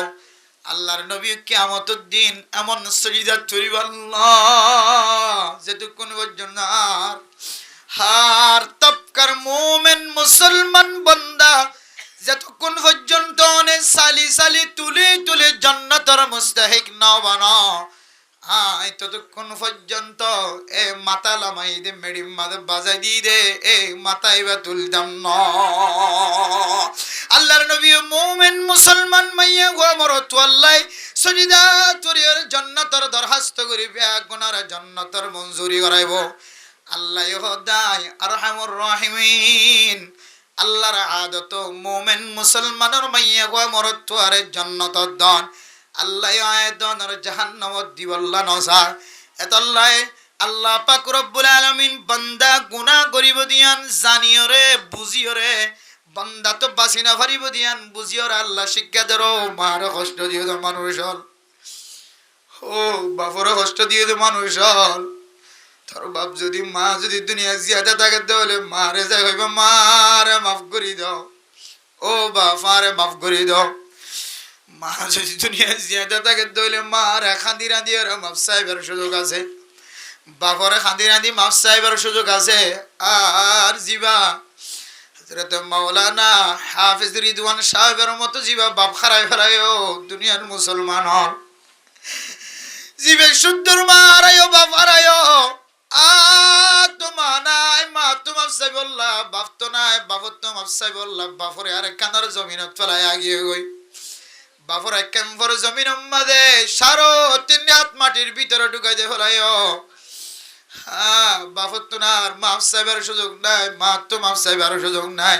আল্লাহর নবী কিয়ামতের দিন এমন সজিদা করিব আল্লাহ যেতক্ষণ পর্যন্ত হার তপকার মুমিন মুসলমান বান্দা যতক্ষণ পর্যন্ত অনেক সালি সালি তুলে তুলে জান্নাতের মুস্তাহিক না বানা ততক্ষণ পর্যন্ত এ মাথা লামাই দে মেডি মাথা বাজাই দিয়ে দে এ মাথায় বা তুলতাম না আল্লাহর নবী মুমিন মুসলমান মাইয়া গো মরত আল্লাহ সজিদা তরির জান্নাতের দরখাস্ত করিবে গুনার জান্নাতের মঞ্জুরি করাইব আল্লাহ খোদায় আরহামুর রাহিমিন আল্লাহর আদত মুমিন মুসলমানের মাইয়া গো মরত আর জান্নাতের দান আল্লাহ আয়াতনের জাহান্নামত দিবল্লা নসা এতল্লাহ আল্লাহ পাক রব্বুল আলামিন বান্দা গুনাহ করিব দিয়ান জানিয়রে বুঝিয়রে বান্দা তো বাসি না পারিব দিয়ান বুঝিয়রে আল্লাহ শিক্ষা দেরো মার কষ্ট দিও তো মানুষ হল ও বাপরে কষ্ট দিও তো মানুষ হল তোর বাপ যদি মা যদি দুনিয়া জিয়াদা থাকে তাহলে মারে যাই হইব মারে মাফ করি দাও ও বাপারে মাফ করি দাও মা যদি দুনিয়া জিয়াদা থাকে তাহলে মারে খান্দি রাঁধি আর মাফ সাহেবের সুযোগ আছে বাপরে খান্দি রাঁধি মাফ সাহেবের সুযোগ আছে আর জিবা হযরত মাওলানা হাফিজ রিদওয়ান সাহেবের মতো জিবা বাপ খারাই ফেলায়ও দুনিয়ার মুসলমান হল জিবে শুদ্ধর মারায়ও বাপ হারায়ও তোমা নাই মা তোমার সাইবল্লা বাপ তো নাই বাবত তোমার সাইবল্লা বাপরে আর কানার জমিনত ফেলায় আগিয়ে গই বাপর কেম্পর জমিন মাঝে সারো 3 হাত মাটির ভিতরে ঢুকাই দে ফেলায় বাপত তো না আর মাফ সাইবার সুযোগ নাই মা তো মাফ সাইবার সুযোগ নাই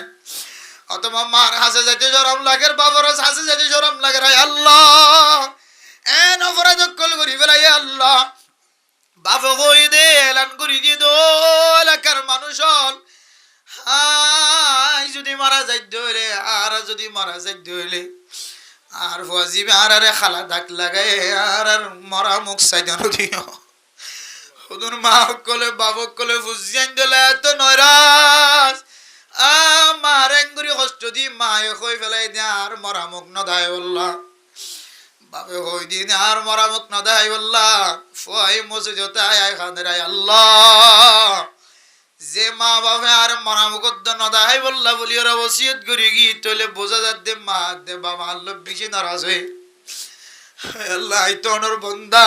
অথবা মার হাসে যাইতে জরম লাগে বাপর হাসে যাইতে জরম লাগে আল্লাহ এন অপরাধ কল করি ফেলাই আল্লাহ বাপ কই দে এলান করি দিয়ে দো এলাকার মানুষ হল যদি মারা যাইতে হইলে আর যদি মারা যাইতে হইলে আর ফজিবে আর আরে খালা দাগ লাগাই আর আর মরা মুখ সাইদান দিও হুদুর মা কলে বাবক কলে বুঝিয়ান দিলে তো নয়রাজ মার এঙ্গুরি কষ্ট দি মায়ে কই ফেলাই দে আর মরা মুখ নদায় বললা বাবে কই দিন আর মরা মুখ নদায় বললা ফুয়াই মসজিদে আয় খাদরাই আল্লাহ যে মা বাবা আর মরা মুখ নদায় বললা বলি ওরা ওসিয়ত করি গি তলে বোঝা যাচ্ছে মা দে বাবা আল্লাহ বেশি নারাজ হয়ে আল্লাহ তো ওনার বন্দা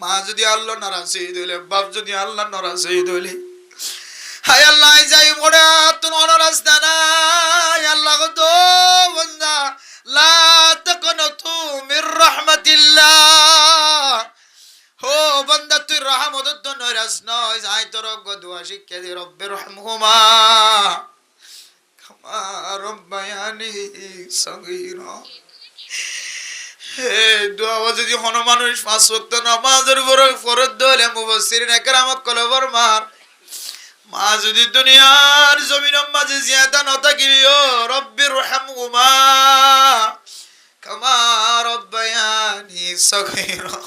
মা যদি আল্লাহ নারাজ হয়ে দিলে বাপ যদি আল্লাহ নারাজ হয়ে দিলে হায় আল্লাহ যাই মোড়া তুমি অনারাজ না আল্লাহ তো বন্দা লা তাকনাতু মির রাহমাতিল্লাহ ও বান্দা তুই রহমতের তো নৈরাস নয় যাই তোর দোয়া শিক্ষা দি রব্বির রহমহুমা কামা রব্বায়ানি সগীরা হে দোয়া যদি কোন মানুষ 5 ওয়াক্ত নামাজের উপরে ফরজ দলে মুফাসসিরিন একরামত কলবর মার মা যদি দুনিয়ার জমিনের মাঝে জিয়াদা না থাকিলিও রব্বির রহমহুমা কামা রব্বায়ানি সগীরা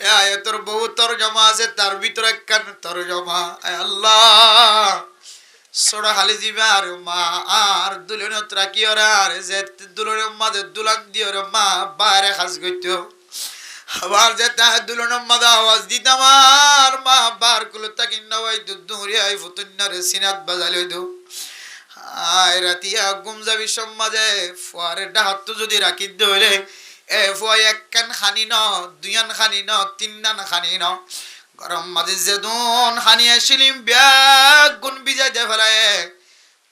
এ আয়াতের বহু তরজমা আছে তার ভিতরে একখান তরজমা আল্লাহ সোড়া খালি দিবে আর মা আর দুলনত রাখি ওরা আর যে দুলনের মাঝে দুলান দিয়ে ওরা মা বাইরে খাস করত আবার যেটা দুলনের মাঝে আওয়াজ দিতাম আর মা বার কুলো তাকি নয় দুধুরি আই ফুতুন্নারে সিনাত বাজালে দু আয় রাতিয়া গুম যাবি সমাজে ফুয়ারে ডাহাত যদি রাখি ধরে এ ফুয়া একখান খানি ন দুইয়ান খানি ন তিননান খানি ন গরম মাঝে যে দুন খানি আসিলিম ব্যাগ গুণ বিজা দে ফেলায়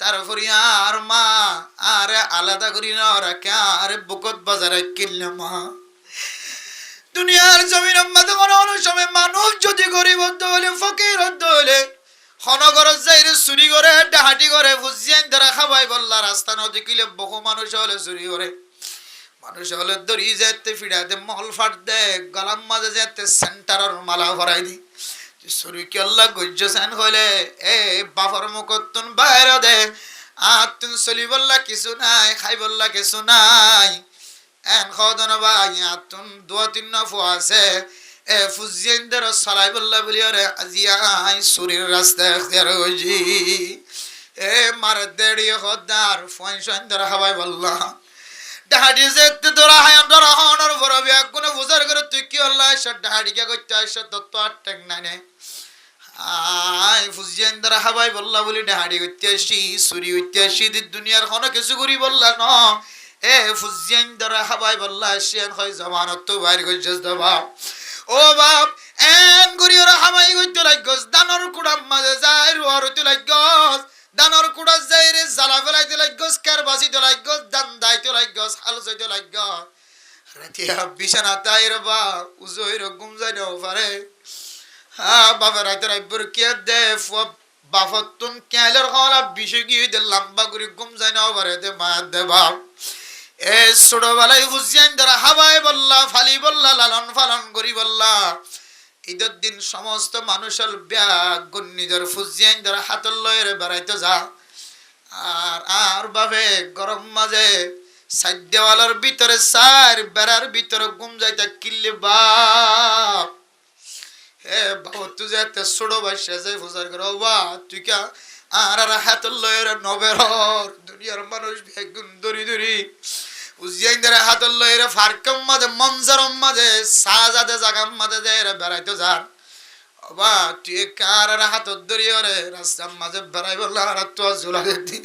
তারপরে আর মা আর আলাদা করি না রাখে আর বুকত বাজারে কিনলে মা দুনিয়ার জমিন মাঝে কোনো সময় মানুষ যদি গরিব হতে হলে ফকির হতে হলে হনগরত যাইরে চুরি করে ডাহাটি করে বুঝিয়ান ধরা খাবাই বললা রাস্তা নদী কিলে বহু মানুষ হলে চুরি করে মানুষ হলে দড়ি যেতে ফিরাতে মহল ফাট দে গলাম মাঝে যেতে সেন্টারের মালা ভরাই দি সুরি কি আল্লাহ গজ্জেন হইলে এ বাফর মুখতুন বাইরে দে আতুন চলি বললা কিছু নাই খাই বললা কিছু নাই এন খদন ভাই আতুন দুয়া তিন ফো আছে এ ফুজিয়েন্দের সালাই বললা বলিয়ারে আজিয়া আই সুরির রাস্তা এখতিয়ার হইজি এ মার দেড়ি খদার ফয়সন্দর হাওয়াই বললা ডাহাডি যেতে তোরা হায়াম তোরা হনর ফরবি একগুনে বুঝার করে তুই কি আল্লাহ সব ডাহাডি কে কইতে আইছ তত্ত্ব আটক নানে আই ফুজিয়েন্দার হাবাই বললা বলি ডাহাডি কইতে আসি সুরি কইতে আসি দুনিয়ার কোনো কিছু করি বললা ন এ ফুজিয়েন্দার হাবাই বললা আসিয়ান হয় জামানত তো বাইর গজ্জস দবা ও বাপ এন করি ওরা হাবাই কইতে লাগগস দানর কুড়াম মাঝে যায় রুয়ার হইতে লাগগস দানর কুড়া যায় রে জ্বালা ফেলাইতে লাগগস কারবাসি তো লাগগস দান দাইতে লাগগস হাল যাইতে লাগগস রাতিয়া বিছানা তাই রে বা উজইর গুম যায় না পারে হ্যাঁ বাবা রাইতে রাইবর কে দে বাফতুন কেলের হলা বিষ গিয়ে দে লম্বা করে গুম যায় না পারে দে মা দে বাপ এ ছোটবেলায় হুসিয়ান দ্বারা হাবাই বললা ফালি বললা লালন ফালন করি বললা ঈদের দিন সমস্ত মানুষের ব্যাগ নিজের ফুজিয়ান দ্বারা হাতল লয়ের বেড়াইতে যা আর বাবে গরম মাঝে সাইড দেওয়ালের ভিতরে সার বেড়ার ভিতরে গুম যাইতে কিল্লে বাপ হে বাবা তুই যে এত ছোট বয়সে যে ফুজার করে বা তুই কে আর হাতল লয়ের নবের দুনিয়ার মানুষ বেগুন দরি দরি উজিয়াইন্দারে হাতল লয়ের ফারকম মাঝে মঞ্জারম মাঝে সাজাদে জাগাম মাঝে যায় বেড়াইতে যান বা তুই কার হাতত দরিয়ে রে রাস্তার মাঝে বেড়াই বললা আর তো ঝোলা দিতি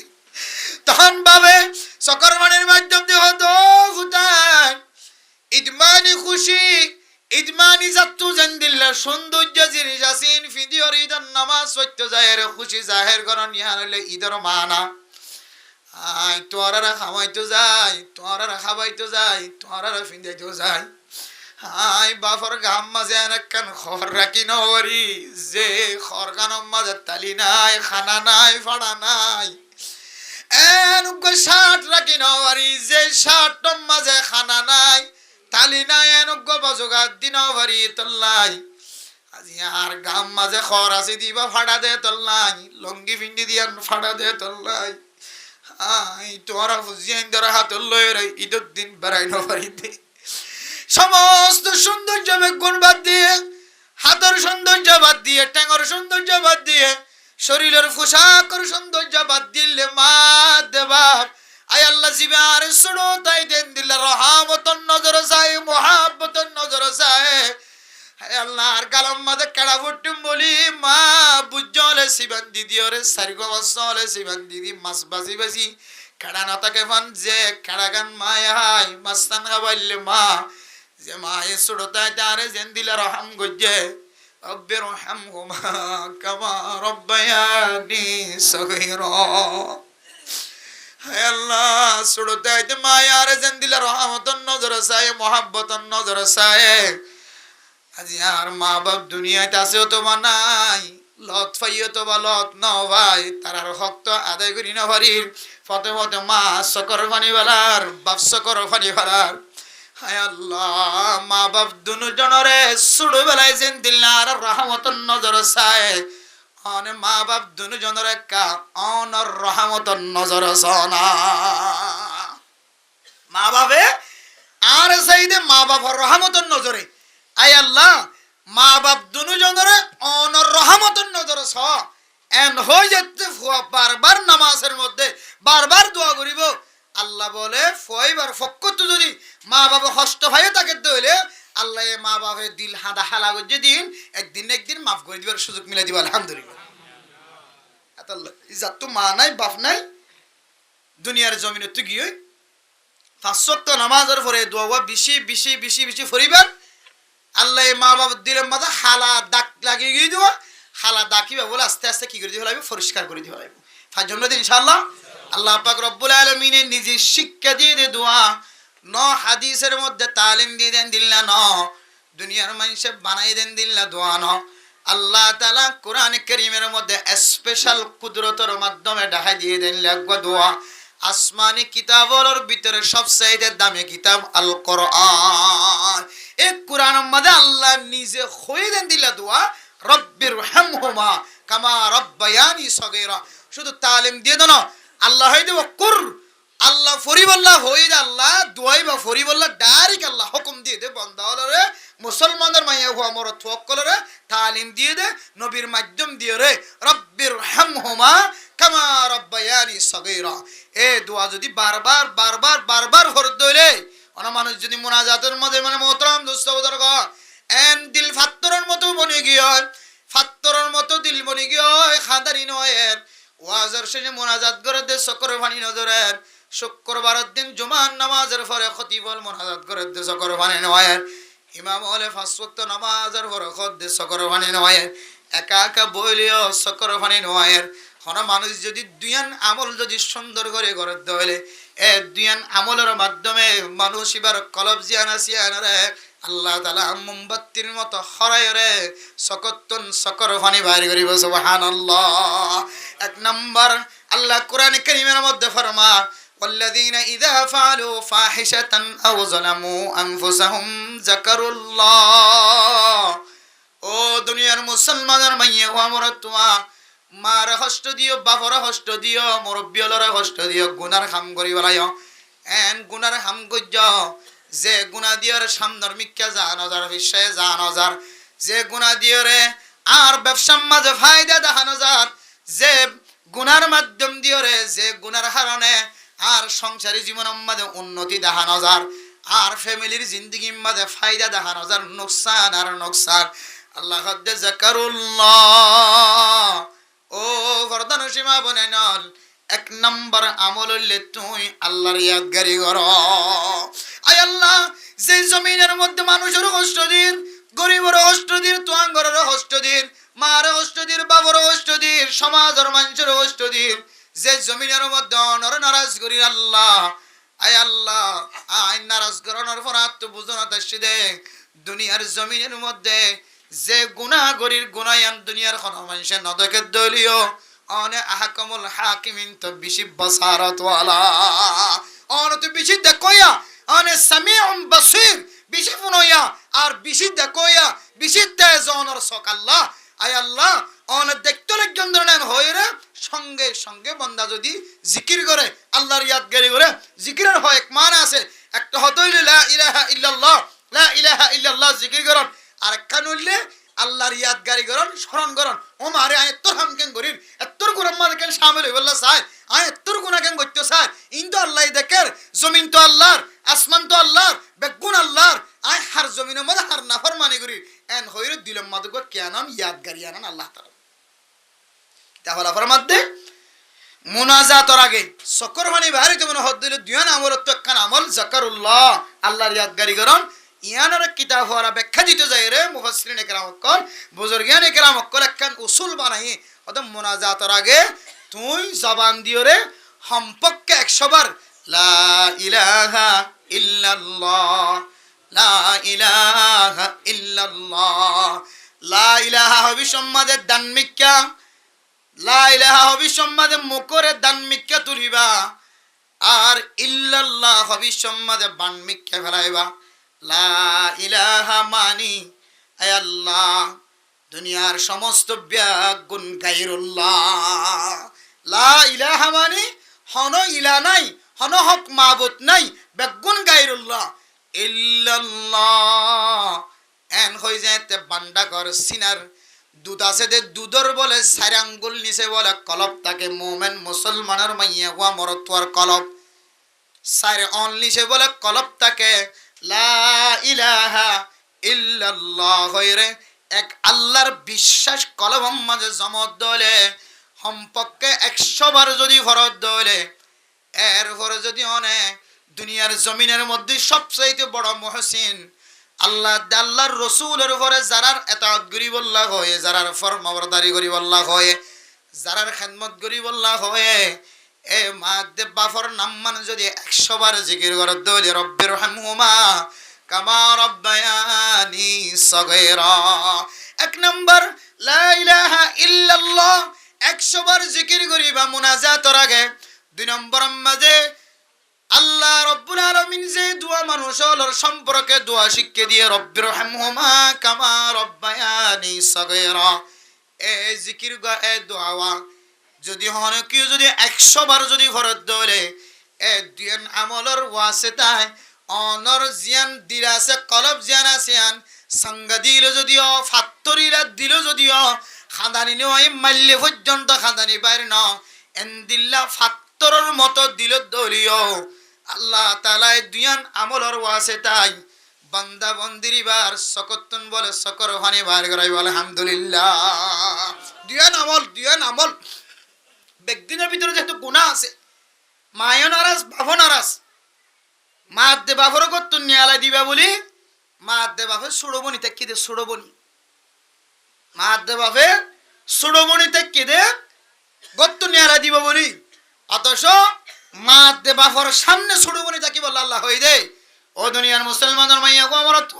তখন ভাবে সকরমানের মাধ্যম দিয়ে হতো ফুটান ইদমানি খুশি ইদমানি জাত্তু জানদিল্লা সৌন্দর্য জিনিস আসিন ফিদিওর ঈদের নামাজ সত্য জাহের খুশি জাহের করন ইহার হইলে ঈদের মানা আই তোরা খাওয়াইতো যাই তোরা খাওয়াইতো যাই তোরা ফিন্দাইতো যাই আই বাফর গাম মাঝে এনেকান খর রাখি নরি যে খর গানম মাঝে তালি নাই খানা নাই ফাড়া নাই এনুকো শার্ট রাখি নরি যে শার্টম মাঝে খানা নাই তালি নাই এনুকো বজগার দিন ভরি তল্লাই আজি আর গাম মাঝে খর আছে দিবা ফাড়া দে তল্লাই লঙ্গি ফিন্দি দিয়ান ফাড়া দে তল্লাই আই তোরা ফুজিয়ান দ্বারা হাতল লয়ের ঈদের দিন বেড়াই নবারিতে সমস্ত সৌন্দর্য গুণ বাদ দিয়ে হাতের সৌন্দর্য বাদ দিয়ে ট্যাঙর সৌন্দর্য বাদ দিয়ে শরীরের পোশাকের সৌন্দর্য বাদ দিলে মা দেবাব আই আল্লাহ জিবে আর শুনো তাই দেন দিলে রহমতন নজর যায় মোহাব্বতন নজর যায় আল্লাহর কালাম মাঝে কেড়া ফুটুম বলি মা বুঝলে সিবান দিদি ওরে সারিগো মাসলে সিবান দিদি মাছ বাজি বাজি কেড়া না তাকে ফান যে কেড়া গান মায় হাই মাস্তান খাবাইলে মা যে মায়ে ছোটতায় তারে যেন দিলে রহম গজ্জে রব্বে রহম হুমা কামা রব্বায়ানি সগীরা হে আল্লাহ ছোটতায় মায়ে আরে যেন দিলে রহমতন নজর চায় মোহাব্বতন নজর চায় আজি আর মা বাপ দুনিয়াতে আছে তো নাই লত ফাইও তো বা লত নাও ভাই তারার হক তো আদায় করি না পারির ফতে ফতে মা সকর ফানি বেলার বাপ সকর ফানি বেলার হায় আল্লাহ মা বাপ দুজনরে ছোটবেলায় যেন দিলার রহমতন নজর চায় অনে মা বাপ দুজনরে কা অনর রহমতন নজর সনা মা বাপে আর সাইদে মা বাপর রহমতন নজরে আই আল্লাহ মা বাপ দুজনরে অনর রহমতন নজর স এন হয়ে যেতে বারবার নামাজের মধ্যে বারবার দোয়া করিব আল্লাহ বলে ফয়বার ফক্কত যদি মা বাবা কষ্ট হয় তাকে দইলে আল্লাহ মা বাপের দিল হাদা হালা গজে দিন একদিন মাফ করে দিবার সুযোগ মিলাই দিব আলহামদুলিল্লাহ আল্লাহ ইজাত তো মা নাই বাপ নাই দুনিয়ার জমিনে তুই গিয়ে পাঁচ ওয়াক্ত নামাজের পরে দোয়া বেশি বেশি বেশি বেশি ফরিবার আল্লাহ মা বাবার দিলের মাথা হালা দাগ লাগিয়ে গিয়ে দেওয়া হালা দাকিবা বলে আস্তে আস্তে কি করে দিতে লাগবে পরিষ্কার করে দিতে লাগবে তার জন্য ইনশাআল্লাহ আল্লাহ পাক রব্বুল আলামিনের নিজে শিক্ষা দিয়ে দে দোয়া ন হাদিসের মধ্যে তালিম দিয়ে দেন দিল্লা ন দুনিয়ার মানুষে বানাই দেন দিল্লা দোয়া ন আল্লাহ তাআলা কোরআন কারীমের মধ্যে স্পেশাল কুদরতের মাধ্যমে দেখাই দিয়ে দেন লাগবা দোয়া আসমানি কিতাবের ভিতরে সবচেয়ে দামি কিতাব আল কোরআন এই কোরআনের মধ্যে আল্লাহ নিজে হয়ে দেন দিল্লা দোয়া রব্বিরহামহুমা কামা রাব্বায়ানি সগীরা। শুধু তালিম দিয়ে দাও না, আল্লাহ হই দেব কুর, আল্লাহ ফরিবল্লাহ হই দে, আল্লাহ দুয়াই বা ফরিবল্লাহ ডাইরেক্ট আল্লাহ হুকুম দিয়ে দে বান্দা হলরে মুসলমানের মাইয়া হুয়া মোর তোয়াক্কলরে তালিম দিয়ে দে নবীর মাধ্যম দিয়ে রে রব্বিরহামহুমা কামা রাব্বায়ানি সগীরা। এ দোয়া যদি বারবার বারবার বারবার ফরদ দইলে অনা মানুষ যদি মুনাজাতের মধ্যে মানে মোহতরম দোস্ত বুজুর্গ এন দিল ফাত্তরের মতো বনে গিয়ে ফাত্তরের মতো দিল বনে গিয়ে খাদারি নয় ওয়াজের শেষে মুনাজাত করে দে সকর পানি নজরের শুক্রবারের দিন জুমার নামাজের পরে খতিবল মুনাজাত করে দে সকর পানি নয় ইমাম হলে পাঁচ ওয়াক্ত নামাজের পরে খত দে সকর পানি নয় একা একা বইলেও সকর পানি নয়। কোন মানুষ যদি দুয়ান আমল যদি সুন্দর করে করে দইলে এ দুয়ান আমলের মাধ্যমে মানুষ এবার কলব জিয়ানা সিয়ানারে আল্লাহ তাআলা মোমবাতির মতো হরায় রে সকতন সকর পানি বাইর করিব সুবহানাল্লাহ। এক নাম্বার আল্লাহ কোরআন কারীমের মধ্যে ফরমা والذين إذا فعلوا فاحشة أو ظلموا أنفسهم ذكروا الله। ও দুনিয়ার মুসলমানের মাইয়া ও আমরা তোমা মার কষ্ট দিও, বাপর কষ্ট দিও, মুরব্বিয়লরে কষ্ট দিও, গুনার কাম করি বেলায় এন গুনার কাম করছ যে গুণা দিয়র সামনের মিক্কা জান হাজার বিশ্বায় জান হাজার যে গুণা দিয়রে আর ব্যবসার মাঝে ফায়দা দেখানো যার যে গুনার মাধ্যম দিয়রে যে গুনার কারণে আর সংসারী জীবনের মাঝে উন্নতি দেখানো যার আর ফ্যামিলির জিন্দগির মাঝে ফায়দা দেখানো যার নোকসান আর নোকসান আল্লাহ খাদ্দে যাকারুল্লাহ। ও বর্দান সীমা বনে নল এক নম্বর আমল হইলে তুই আল্লাহর ইয়াদগারি কর। আয় আল্লাহ যে জমিনের মধ্যে মানুষের কষ্ট দিন, গরিবের কষ্ট দিন, তোয়াঙ্গরের কষ্ট দিন, মার কষ্ট দিন, বাবার কষ্ট দিন, সমাজের মানুষের কষ্ট দিন, যে জমিনের মধ্যে অনর নারাজ করি আল্লাহ আয় আল্লাহ আইন নারাজ করানোর পর আত্ম বুঝনা তাসি দে দুনিয়ার জমিনের মধ্যে যে গুনাহ গরির গুনায়ান দুনিয়ার কোন মানুষের নদকে দলীয় অনে আহকামুল হাকিমিন তো বেশি বসারত ওয়ালা অন তো বেশি দেখোয়া অনে সামিউম বসির বেশি ফুনয়া আর বেশি দেখোয়া বেশি তেজনর সক আল্লাহ আয় আল্লাহ অন দেখতে লাগজন ধরনের হইরে সঙ্গে সঙ্গে বান্দা যদি জিকির করে আল্লাহর ইয়াদগারি করে জিকিরের হয় এক মান আছে একটা হতইল লা ইলাহা ইল্লাল্লাহ লা ইলাহা ইল্লাল্লাহ জিকির করন আর একখান হইলে আল্লাহর ইয়াদগারি করন স্মরণ করন ও মারে আয় তোর হাম কেন করির এত্তর গুনাহ মানে কেন শামিল হইবল্লা চাই আয় এত্তর গুনাহ কেন করতে চাই ইন তো আল্লাহ দেখের জমিন তো আল্লাহর আসমান তো আল্লাহর বেগুন আল্লাহর আয় হার জমিনের মধ্যে হার নাফরমানি করি এন হইরে দিলম মাদুক কেন ইয়াদগারি আনান আল্লাহ তাআলা তাহলে ফরমাতে মুনাজাতের আগে সকর মানে বাহিরে মনে হদ দিল দুয়ান আমল তো একখান আমল যাকারুল্লাহ আল্লাহর ইয়াদগারি করন ইয়ানার কিতাব হওয়ার ব্যাখ্যা দিতে যায় রে মুফাসসিরিনে কেরাম কল বুজুর্গানে কেরাম কল একখান উসুল বানাই ওদম মুনাজাতের আগে তুই জবান দিও রে সম্পর্কে 100 বার লা ইলাহা ইল্লাল্লাহ লা ইলাহা ইল্লাল্লাহ লা ইলাহা হবি সম্মাদে দান মিক্কা লা ইলাহা হবি সম্মাদে মুকরে দান মিক্কা তুলিবা আর ইল্লাল্লাহ হবি সম্মাদে বান মিক্কা ফেলাইবা। লা ইলাহা মানি আয় আল্লাহ দুনিয়ার সমস্ত ব্যাগুন গায়রুল্লাহ। লা ইলাহা মানি হন ইলা নাই হন হক মাবুদ নাই বেগুন গায়রুল্লাহ ইল্লাল্লাহ এন হই যেতে বান্দা কর সিনার দুধ আছে দে দুধর বলে 4 আঙ্গুল নিচে বলে কলব তাকে মুমিন মুসলমানের মাইয়া ওয়া মরতওয়ার কলব 4 অন নিচে বলে কলব তাকে লা ইলাহা ইল্লাল্লাহ হইরে এক আল্লাহর বিশ্বাস কলবম মাঝে জমত দলে সম্পর্কে 100 বার যদি ফরজ দলে এর পরে যদি অনে দুনিয়ার জমিনের মধ্যে সবচেয়ে বড় মুহসিন আল্লাহ আল্লাহর রাসূলের উপরে যারার ইতাআত করি বল্লাহ হয় যারার ফরমাবরদারি করি বল্লাহ হয় যারার খিদমত করি বল্লাহ হয় এ মাদে বাফর নাম মান যদি 100 বার জিকির করে দলে রব্বিরহামহুমা কামা রাব্বায়ানি সগীরা। এক নাম্বার লা ইলাহা ইল্লাল্লাহ 100 বার জিকির করিবা মুনাজাতের আগে। 2 নম্বর মাঝে আল্লাহ রব্বুল আলামিন যে দোয়া মানুষের সম্পর্কে দোয়া শিক্ষা দিয়ে রব্বির হামহুমা কামা রব্বায়ানি সগীরা, এই জিকির গা এ দোয়া যদি হন কেউ যদি 100 বার যদি ঘরত দলে এ দিন আমলর ওয়াসিতায় অনর জিয়ান দিরাসে কলব জিয়ান আসিয়ান সঙ্গ দিল যদিও ফাত্তরিরা দিল যদিও খাদানি নয় মাল্য পর্যন্ত খাদানি বাইর ন এন্দিল্লা ফাত্তরের মতো দিল দলিও আল্লাহ তাআলা দুয়ান আমলর ওয়াসিতায় বান্দা বন্দিরিবার সকতুন বলে সকর হানি বার করাই বলে আলহামদুলিল্লাহ। দুয়ান আমল ব্যক্তিদের ভিতরে যেহেতু গুনাহ আছে, মায়ও নারাজ বাবা নারাজ, মা দে বাবর কত নিয়ালা দিবা বলি মা দে বাপে সুড়বনি তে কিদে সুড়বনি, মা দে বাপে সুড়বনি তে কিদে গত নিয়ালা দিবা বলি, অথচ মা দে বাপর সামনে সুড়বনি তাকি বল আল্লাহ হই দে ও দুনিয়ার মুসলমানের মাইয়া গো আমার তো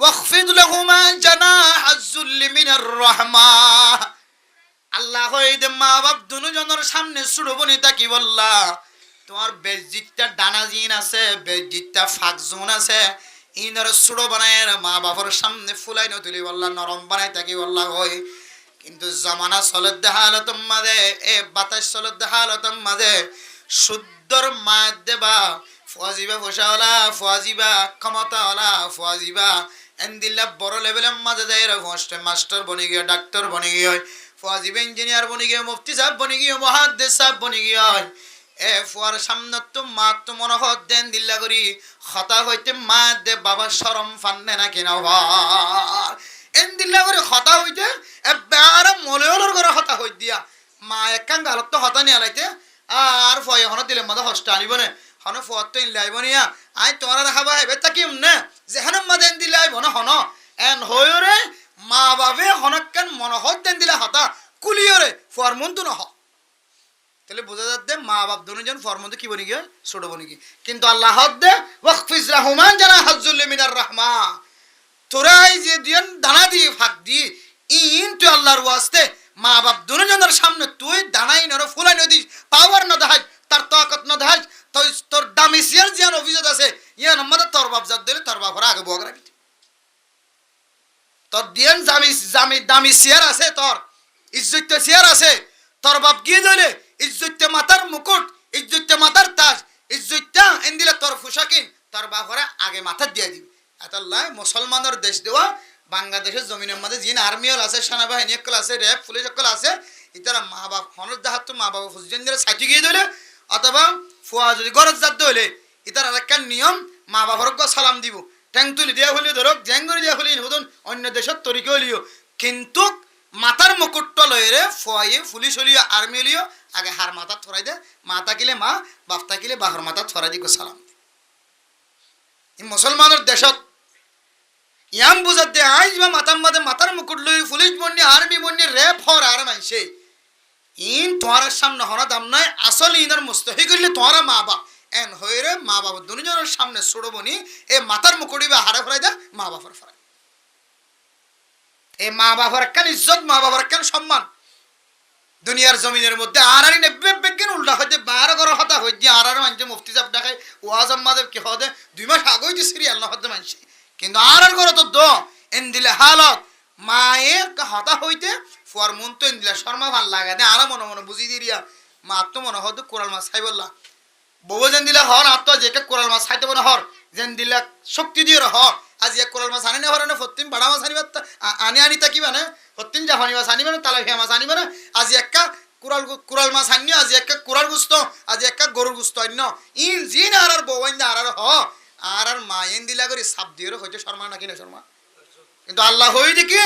ওয়াখফিদ লাহুমা জানাহাজ যুল্লি মিনার রাহমা, আল্লাহ হই দে মা বাপ দুজনের সামনে সুড়বনি তাকি বললা তোমার বেজিতটা ডানা জিন আছে, বেজিতটা ফাকজুন আছে, ইনার সুড়ো বানায় মা বাবার সামনে ফুলাই নতুলি বললা নরম বানাই তাকি বললা হয়। কিন্তু জমানা চলত দেহালতম মাঝে এ বাতাস চলত দেহালতম মাঝে শুদ্ধর মা দেবা ফুয়াজিবা ফসাওয়ালা ফুয়াজিবা ক্ষমতাওয়ালা ফুয়াজিবা এন্দিল্লা বড় লেভেলের মাঝে যায় হোস্টেল মাস্টার বনে গিয়ে ডাক্তার বনে গিয়ে ফুয়াজিবা ইঞ্জিনিয়ার বনে গিয়ে মুফতি সাহেব বনে গিয়ে মহাদ্দেশ সাহেব বনে গিয়ে এ ফুয়ার সামনে তো মা তো মনে হত দেন দিল্লা করি হতা হইতে মা দে বাবা শরম ফান্নে না কিনা এন দিল্লা করে হতা হইতে এবার মলয়লর করে হতা হই দিয়া মা একান গালত তো হতা নিয়ে লাইতে আর ফয় হন দিলে মাদা হস্ত আনিব না হন ফুয়ার তো ইনলাইব নিয়া আই তোরা রাখাবা হেবে তাকিম না যেখানে মা দেন দিলে আইব না হন এন হয়রে মা বাবে হনকান মনে হত দেন দিলে হতা কুলিয়রে ফুয়ার মন তো নহ, তাহলে বোঝা যাচ্ছে মা বাপ দুজন ফরমতে কি বনি গিয়ে ছোট বনি গিয়ে। কিন্তু আল্লাহ দে ওয়াকফিজ লাহুমা জানাহাজ যুল্লি মিনার রাহমা, তোরা এই যে দিন দানা দিয়ে ফাঁক দিয়ে ইন তুই আল্লাহর ওয়াস্তে মা বাপ দুজনের সামনে তুই দানাই নর ফুলাই নদী পাওয়ার ন দেখাই তার তাকত ন দেখাই তুই তোর দামি সিয়ার জিয়ান অভিযোগ আছে ইয়ান আমাদের তোর বাপ জাত দিলে তোর বাপরা আগে বগ রাখি তোর দিয়ান দামি সিয়ার আছে, তোর ইজ্জত সিয়ার আছে, তোর বাপ গিয়ে ধরে ইজ্জতটা মাথার মুকুট ইজ্জতটা মাথার তাজ ইজ্জতটা এন্দিলে তোর ফুসাকিন তোর বাপরা আগে মাথা দিয়ে দিবি। এতাল্লাহ মুসলমানের দেশ দেওয়া বাংলাদেশের জমিনের মধ্যে জিন আর্মিও আছে, সেনাবাহিনী একল আছে, র্যাব পুলিশ একল আছে, ইতারা মা বাপ হনর দেহাত তো মা বাবা ফুসজেন্দ্রে সাইটি গিয়ে দিলে অথবা ফুয়া যদি গরজ যাত হইলে ইতার একটা নিয়ম মা বাবার সালাম দিব ট্যাং তুলি দিয়া হলি ধরক জ্যাং করে দিয়া হলি নতুন অন্য দেশের তরিকে হলিও, কিন্তু মাথার মুকুটটা লয়ে ফুয়াইয়ে পুলিশ হলিও আর্মি হলিও আগে হার মাথা ছড়াই দে, মা থাকিলে মা বাপ থাকিলে বাহর মাথা ছড়াই দি সালাম দে। মুসলমানের দেশত ইয়াম বুঝাত দে আইজ বা মাতার মাঝে মাথার মুকুট লই পুলিশ বন্যে আর্মি বন্যে র্যাব হর আর মানছে ইন তোমার সামনে হরা দাম নাই আসল ইনার মুস্তাহি করলে তোমার মা বাপ এন হয়ে রে মা বাবা দুজনের সামনে ছোড়বনি এ মাথার মুকুটি বা হারে ফেরাই দে মা বাবার ফেরাই, এই মা বাবার কেন ইজ্জত মা বাবার কেন সম্মান দুনিয়ার জমিনের মধ্যে আর নেবে বেগেন উল্টা হইতে 12 ঘর হতা হই দিয়ে আর মানছে মুফতি সাহেব ডাকায় ওয়াজ আম্মাদেব কি হদে 2 মাস আগেই যে সিরিয়াল না হতে মানছে, কিন্তু আর ঘর তো দ এন দিলে হালত মায়ের হতা হইতে ফুয়ার মন তো এন দিলে শর্মা ভাল লাগা দে আর মনে মনে বুঝি দিয়া মা তো মনে হতো কোরাল মাছ খাই বললা বউ যেন দিলে হর আত্ম যে কোরাল মাছ খাইতে মনে হর যেন দিলে শক্তি দিয়ে হর আজ এক কোরাল মাছ আনি না হর না ফতিম বাড়া মাছ আনিবা আনি তাকি মানে ফতিম জাহানি মাছ আনিবা না তালা মাছ আনিবা না আজ একটা কুরাল মাছ আনি আজ একটা কুরাল গুস্ত আজ একটা গরুর গুস্ত আনি ইন জিন আর বউ আর আর মা এন দিলা করে সাপ দিয়ে হইতে শর্মা নাকি না শর্মা, কিন্তু আল্লাহ হই দেখি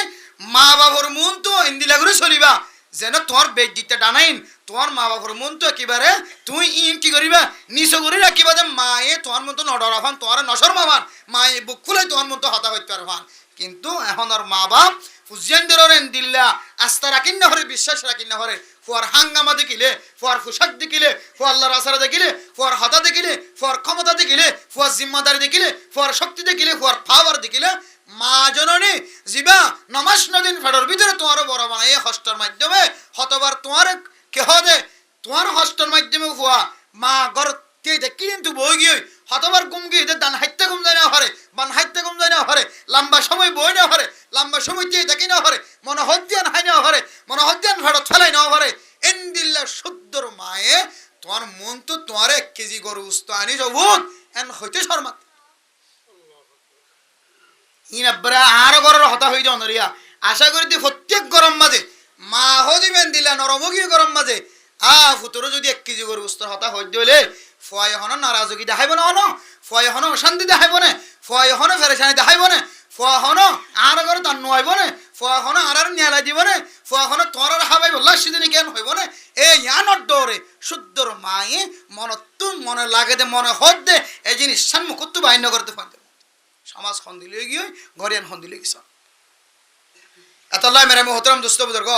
মা বাবার মন তো এন দিলা করে চলিবা যেন তোর বেদিকটা ডানাইন তোমার মা বাবার মন তো একেবারে তুই ইন কি করিবা নিচ করে রাখিবা যে মায়ে তোমার মতো নডরাফান তোমার নশর্মা ভান মায়ে বুক খুলে তোমার মতো হতা হইতে পারবান, কিন্তু এখন আর মা বাপ ফুজিয়ান দিল্লা আস্থা রাখিন না হরে বিশ্বাস রাখিন না হরে ফুয়ার হাঙ্গামা দেখিলে ফুয়ার পোশাক দেখিলে ফুয়ার আল্লাহর আসারা দেখিলে ফুয়ার হতা দেখিলে ফুয়ার ক্ষমতা দেখিলে ফুয়ার জিম্মাদারি দেখিলে ফুয়ার শক্তি দেখিলে ফুয়ার পাওয়ার দেখিলে মা জননী জিবা নমাস নদিন ফেডর ভিতরে তোমার বড় বানাই হস্টের মাধ্যমে হতবার তোমার কেহ দে তোমার হস্টের মাধ্যমে ফুয়া মা গর কে দেখি কিন্তু বই গিয়ে হতবার ঘুম গিয়ে দান হাইতে ঘুম যায় না হরে বান হাইতে ঘুম যায় না হরে লম্বা সময় বই না হরে লম্বা সময় কে দেখি না হরে মনে হদ্যান হাই না হরে মনে হদ্যান ভাড়া ছলাই না হরে এন্দিল্লা শুদ্ধর মায়ে তোমার মন তো তোমার 1 কেজি গরু উস্ত আনি যাবুত এন হইতে শর্মা ইনাবরা আর গরর হতা হই যাও নরিয়া আশা করি প্রত্যেক গরম মাঝে মা হদিবেন দিলা নরমগী গরম মাঝে ফুতরো যদি 1 কেজি গরু উস্ত হতা হই দিলে ফয় হন নারাজগি দেখাইব না হন ফয় হন অশান্তি দেখাইব না ফয় হন ফেরেশানি দেখাইব না ফয় হন আর গর তান নইব না ফয় হন আর নিয়ালা দিব না ফয় হন তোর হাবাই বল্লা সিদিনি কেন হইব না এ ইয়ানর ডরে শুদ্ধর মায়ে মনত্তু মনে লাগে দে মনে হদ দে এই জিনিস সম্মুখত্তু বাইন্য করতে পারতে সমাজ খন দিলে গিয়ে ঘরিয়ান খন দিলে গেছ এতলাই মেরে মোহতরম দোস্ত বুজুর্গ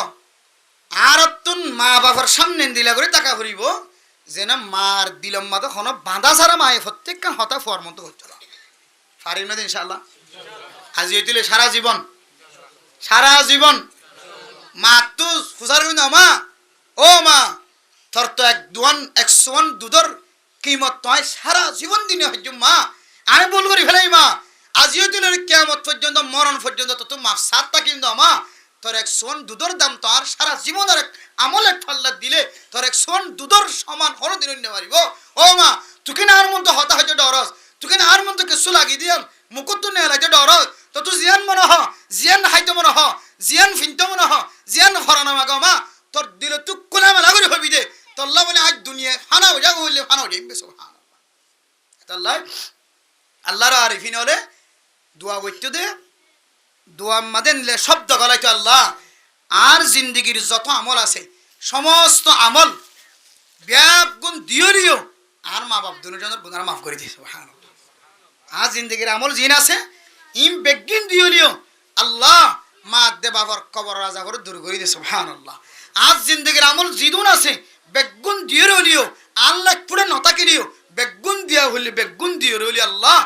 আর তুন মা বাবার সামনে দিলা করে টাকা ফুরিব যে না মার দিলম মাতো খন বাঁধা সারা মায়ে প্রত্যেকখান হতা ফর মতো হচ্ছে পারিম না ইনশাআল্লাহ আজি হইলে সারা জীবন মা তো খুশার না মা ও মা তোর তো 101 দুধর কিমত তয় সারা জীবন দিনে হইজ মা আমি বল করি ফেলাই মা আজিও দিলে কিয়ামত পর্যন্ত মরণ পর্যন্ত তো মা সাতটা কিন্তু মা তোর 101 দুধর দাম তো আর সারা জীবনের আমলের ঠাল্লা দিলে তোর 101 দুধর সমান হলো দিন নিতে পারিব ও মা তুই না আর মন তো হতা হইতে ডরস তুই না আর মন তো কিছু লাগি দিয়ান মুকুত নে লাগে ডরস তো তুই জিয়ান মনে হ জিয়ান হাইতে মনে হ জিয়ান ফিনতে মনে হ জিয়ান ফরানা মাগো মা তোর দিলে তুই কোলা মেলা করে হবি দে তোল্লা বলে আজ দুনিয়া ফানা হয়ে যাবো হইলে ফানা হয়ে যাবে সুবহানাল্লাহ তাল্লাহ আল্লাহর আরিফিন হলে দোয়া করতে দে দোয়া মাদে নিলে শব্দ গলাইতো আল্লাহ আর জিন্দগির যত আমল আছে সমস্ত আমল ব্যাপ গুণ দিও আর মা বাপ দুজনের গুনাহ মাফ করে দিয়েছে সুবহানাল্লাহ আর জিন্দগির আমল জিন আছে ইম বেগিন দিও আল্লাহ মা দে বাবার কবর রাজা করে দূর করে দিয়েছে সুবহানাল্লাহ আজ জিন্দগির আমল জিদুন আছে বেগুন দিও আল্লাহ পুরো নতা কিরিও বেগুন দিয়া হইলে বেগুন দিও আল্লাহ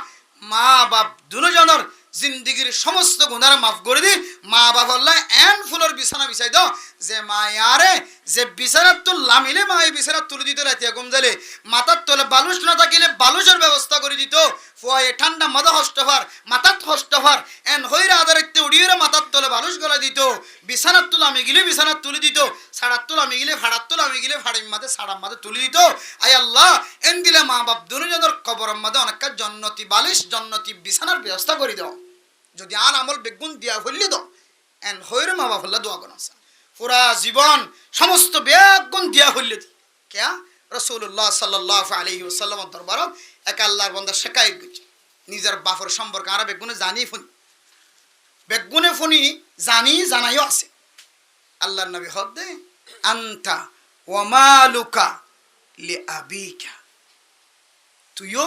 মা বাপ দুজনের জিন্দগির সমস্ত গুনাহ মাফ করে দি মা বাপ আল্লাহ এন ফুলের বিছানা বিছাই দাও যে মা ইয়ারে যে বিছানা তো লামিলে মা এই বিছানা তুলে দিতে রাতিয়া ঘুম যালে মাথার তলে বালুশ না থাকিলে বালুশের ব্যবস্থা করে দিত ফুয়ায়ে ঠান্ডা মাথা হস্তফার মাথার হস্তফার এন হইরা আদারিতে উড়িয়ে মাথার তলে বালুশ গলা দিত বিছানার তুলে আমি গিলে বিছানার তুলে দিত সাড়ার তুলে আমি গিলে ফাড়ার তুলে আমি গিলে ফাড়ির মাঝে সাড়ার মাঝে তুলে দিত আয় আল্লাহ এন দিলে মা বাপ দুজনের কবরের মাঝে অনেকটা জন্নতি বালিশ জন্নতি বিছানার ব্যবস্থা করে দাও যদি আর আমল বেগুন দিয়া হইলে দাও এন হইরে মা বাপ হল্লা দোয়া করা পুরা জীবন সমস্ত বেগুন দিয়া হইলে দি কেয়া রাসূলুল্লাহ সাল্লাল্লাহু আলাইহি ওয়াসাল্লাম দরবারত এক আল্লাহর বান্দা শিকায়ত করছে নিজের বাপের সম্পর্কে আর বেগুনে জানি ফোন বেগুনে ফোনি জানাইও আছে আল্লাহর নবী হদে আনতা ওয়া মালুকা লিআবিকা তুইও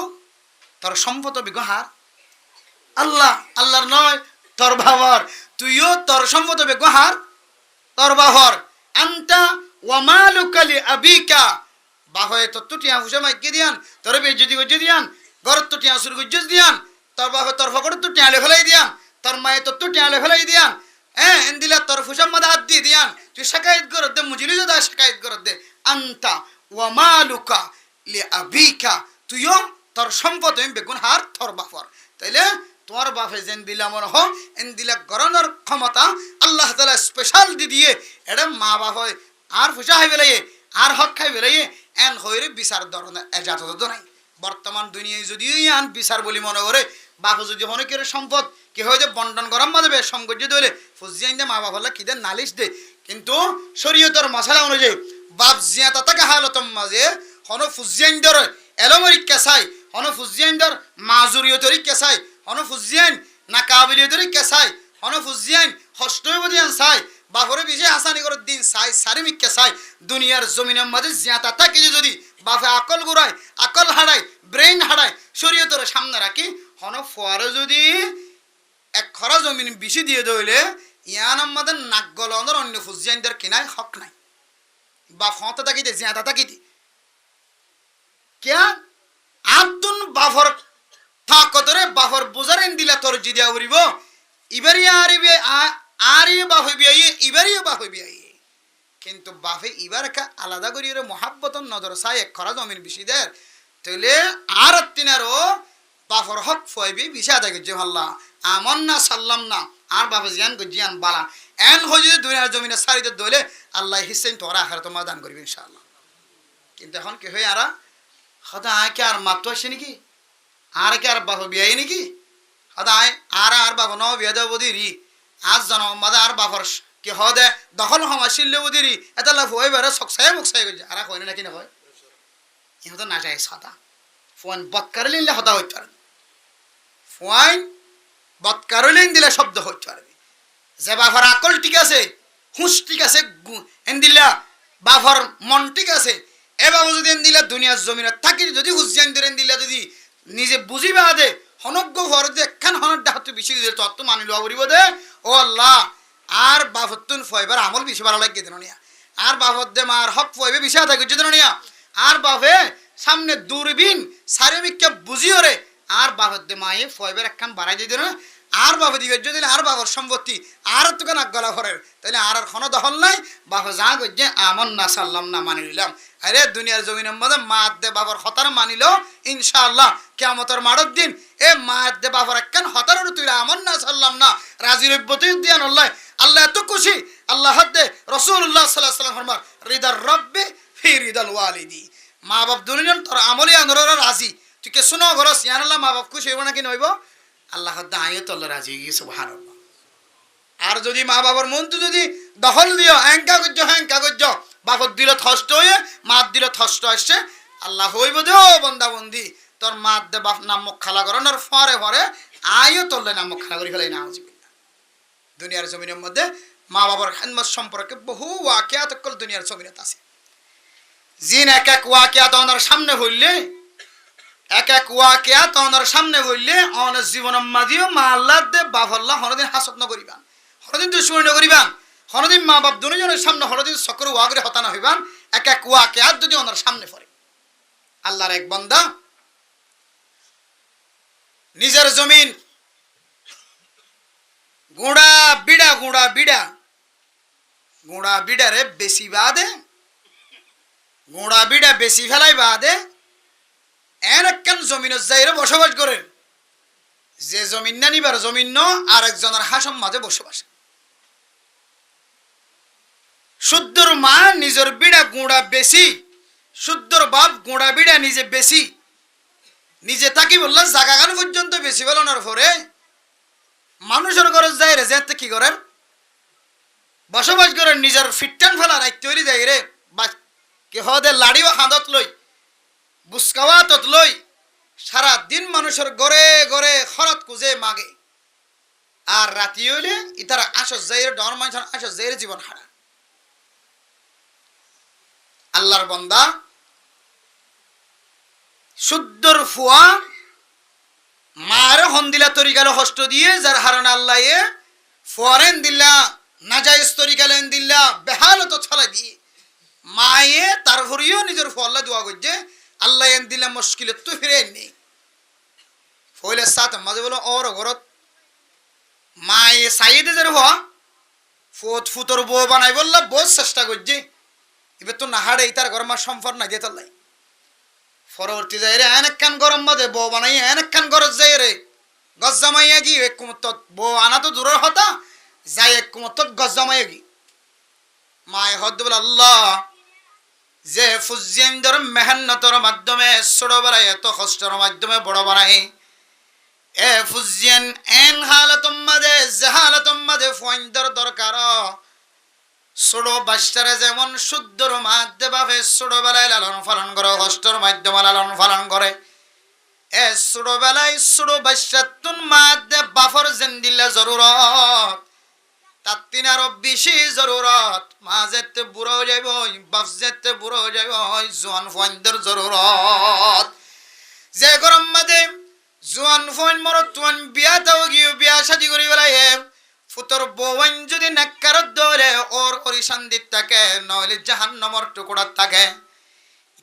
তোর সম্পদ বিগহার আল্লাহর নয় তোর বাবার তুইও তোর সম্পদ বিগহার তোর বাবার আনতা ওয়া মালুকা লিআবিকা বাহয়ে তো টিয়া হুসে মাইকে দিয়ান তোর বেজতি গজ্জে দিয়ান ঘর তো টিয়া শুরু গজ্জে দিয়ান তোর বাবা তোর ফকড় তো টিয়া লে ফেলাই দিয়ান তোর মায়ে তো টিয়া লে ফেলাই দিয়ান হ্যাঁ এন্দিলা তোর ফুসার মধ্যে হাত দিয়ে দিয়ান তুই শিকায়ত করত দে মুজিলি যদা শিকায়ত করত দে আনতা ওয়া মালুকা লিআবিকা তুইও তোর সম্পদ বেগুন হার তোর বাপর তাইলে তোমার বাপে যেন দিলাম হ এন দিলা গরনের ক্ষমতা আল্লাহ তাআলা স্পেশাল দি দিয়ে এটা মা বাপ হয় আর ফুসা হয়ে বেলাইয়ে আর হক খাই বেলাইয়ে এন হইরে বিচার ধরনের এজাত নাই বর্তমান দুনিয়ায় যদিও আন বিচার বলি মনে করে বাপ যদি অনেকের সম্পদ কি হয় যে বন্টন গরম মাঝে সংকর্য দিলে ফুজিয়াইন দে মা বাপ হল্লা কি দে নালিশ দে কিন্তু শরীয়তের মশালা অনুযায়ী বাপ জিয়া তাকে হালতম মাঝে হন ফুজিয়াইন দর এলোমরিক কেসাই হন ফুজিয়াইন দর মাজুরিয়তরিক কেসাই হন ফুজিয়াইন না কাবিলিয়তরিক কেসাই হন ফুজিয়াইন হষ্টবদিয়ান সাই বাপরে বিজে হাসানি করে দিন সাই সারিমিক কেসাই দুনিয়ার জমিনের মাঝে জিয়া তাকে যদি বাপে আকল গুড়ায় আকল হারায় ব্রেইন হারায় শরীয়তের সামনে রাখি হন ফোয়ারে যদি এক খরা জমিন বেশি দিয়ে দইলে ইয়ান আমাদের নাক গলনের অন্য ফুজিয়ানদের কিনায় হক নাই বাপ হতে তাকিতে জিয়াতা তাকিতে কেয়া আতুন বাফর থাকতরে বাফর বুজারেন দিলা তোর জিদিয়া উড়িব ইবারিয়া আরিবে আরি বাফে বিয়াই ইবারিয়া বাফে বিয়াই কিন্তু বাফে ইবার কা আলাদা করিয়ে মহাব্বতন নজর সাই এক খরা জমিন বেশি দের তাইলে আর তিনারও বাফর হক ফয়বি বিষা থাকে যে আল্লাহ আমন না সাল্লাম না আর বাবা জিয়ান জিয়ান বালা এন হয়ে যদি দুনিয়ার জমিনে সারিতে দলে আল্লাহ হিসেন তোরা আখারে তোমার দান করবি ইনশাআল্লাহ। কিন্তু এখন কি হয় আর হয়তো আয়কে আর মাত্র আসে নাকি আর কে আর বাবা বিয়াই নাকি হয়তো আয় আর বাবা ন বিয়া দেব বদিরি আজ জন মাদা আর বাফর কি হদে দখল হমা শিল্লে বদিরি এটা লাভ হয়ে বেড়ে সকসাই মুকসাই করছে আর হয় নাকি না হয় ইহতো না যায় সাদা ফোন বৎকারলিন দিলে হতা হইতে পারবে ফোন বৎকারলিন দিলে শব্দ হইতে পারবে যে বাফর আকল ঠিক আছে হুঁশ ঠিক আছে এন দিলা বাফর মন ঠিক আছে এ বাবু যদি এন দিলা দুনিয়ার জমিনে থাকি যদি হুসজান ধরেন দিলা যদি নিজে বুঝিবা দে হনজ্ঞ ঘর যে একখান হনর ডাহাতে বেশি দিলে তত্ত্ব মানি লওয়া করিব দে ও আল্লাহ আর বাফতুন ফয়বার আমল বেশি ভালো লাগে দেন নিয়া আর বাফত দে মার হক ফয়বে বিষয় থাকে যদি নিয়া আর বাফে সামনে দূরবীন সার্বিককে বুঝিও রে আর বাফত দে মায়ে ফয়বার একখান বাড়াই দিয়ে দেন আর বাবা দিবে যদি আর বাবার সম্পত্তি আর তোকে নাক গলা ঘরের তাহলে আর কোনো দখল নাই বাবা যা গজ্জে আমন না সাল্লাম না মানি নিলাম আরে দুনিয়ার জমিনের মধ্যে মাত দে বাবার হতার মানিল ইনশাআল্লাহ কিয়ামতের মাঠের দিন এ মাত দে বাবার একখান হতার তুই আমন না সাল্লাম না রাজি রব্বতি দিয়ান আল্লাহ আল্লাহ এত খুশি আল্লাহ দে রাসূলুল্লাহ সাল্লাল্লাহু আলাইহি ওয়াসাল্লাম ফরমান রিদার রব্বি ফি রিদাল ওয়ালিদি মা বাপ দুনিয়ার তোর আমলি আনররা রাজি তুই কে শুনো ঘরস ইয়ান আল্লাহ মা বাপ খুশি হইব নাকি নইব আল্লাহ দাঁড়িয়ে তোল্লা রাজি গিয়ে সুবহানাল্লাহ। আর যদি মা বাবার মন তো যদি দখল দিও হ্যাঙ্কা করছ বাপর দিল থষ্ট হয়ে মাত দিল থষ্ট আসছে আল্লাহ হইব দে ও বন্দা বন্দি তোর মাত দে বাপ নামক খালা করানোর ফরে ফরে আইও তোল্লে নামক খালা করি ফেলাই না দুনিয়ার জমিনের মধ্যে মা বাবার খেদমত সম্পর্কে বহু ওয়াকিয়াত দুনিয়ার জমিনত আছে জিন এক এক ওয়াকিয়াত ওনার সামনে হইলে এক এক ওয়াকিয়া তোনার সামনে বললে অনেক জীবন মাঝিও মা আল্লাহ দে বাপ আল্লাহ হরদিন হাসত নকরিবান হরদিন দুশ্মনী নকরিবান হরদিন মা বাপ দুজনের সামনে হরদিন সকর ওয়াগরে হতানা হইবান এক এক ওয়াকিয়া যদি ওনার সামনে পড়ে আল্লাহর এক বান্দা নিজের জমিন গুড়া বিড়া রে বেশি বাদে গুড়া বিড়া বেশি ফেলাই বাদে এন একখান জমিনের যাইরে বসবাস করেন যে জমিন না নিবার জমিন ন আর একজনের হাসম মাঝে বসবাস শুদ্ধর মা নিজের বিড়া গুঁড়া বেশি শুদ্ধর বাপ গুঁড়া বিড়া নিজে বেশি নিজে থাকি বললাম জাগাগান পর্যন্ত বেশি বেলানোর পরে মানুষের ঘরে যাই রে যেতে কি করেন বসবাস করেন নিজের ফিটটান ফেলা রাখতে হইলে যাই রে বা কে হদে লাড়িও হাঁদত লই বুসকাওয়াতত লই সারা দিন মানুষের ঘরে ঘরে খরত কুজে মাগে আর রাতি হইলে ইতারা আসর যাইরে ডর মানুষের আসর যাইরে জীবন হারা আল্লাহর বান্দা শুদ্ধর ফুয়া মার হন্দিলা তরিকালে হস্ত দিয়ে যার হারানা আল্লাহ এ ফরেন দিল্লা নাজাইজ তরিকালেন দিল্লা বেহালত ছলা দিয়ে মায়ে তার ভরিও নিজের ফল্লা দোয়া করছে আল্লাহ এন দিলে মুশকিলে তো ফিরে নেই ফইলে সাথ মাঝে বলো ওর ঘরত মায়ে সাইদে যার হওয়া ফুতর বউ বানাই বললা বহুত চেষ্টা করছে এবার তো না হাড়ে তার ঘর মা সম্পর না দিয়ে তাল্লাই পরবর্তী যাই রে এনেক কান গরম বাদে বউ বানাই এনেক কান গরজ যাই রে গজ জামাইয়া কি এক কুমত বউ আনা তো দূরের হতা যাই এক কুমত গজ জামাইয়া কি মায়ে হদ বলে আল্লাহ যে ফুজিয়ানদের মেহনতর মাধ্যমে ছোট বাড়ায় এত কষ্টের মাধ্যমে বড় বাড়ায় এ ফুজিয়ান এন হালাতম মাঝে যে হালাতম মাঝে ফয়েন্দর দরকার ছোট বাচ্চারা যেমন শুদ্ধর মাধ্যমে ভাবে ছোটবেলায় লালন পালন করে কষ্টের মাধ্যমে লালন পালন করে এ ছোটবেলায় ছোট বাচ্চার তুন মাধ্যমে বাফর জেন্দিল্লা জরুরত তার তিন আরো বেশি জরুরত মা যেতে বুড়ো যাইব বাপ যেতে বুড়ো যাইব জোয়ান ফয়েন্দর জরুরত যে গরম মাঝে জোয়ান ফয়েন মরত তুয়ান বিয়া তাও গিয়ে বিয়া শাদি করি বেলায় ফুতর বউন যদি নাক্কারত ধরে ওর অরিশান দিত থাকে নইলে জাহান্নামের টুকরা থাকে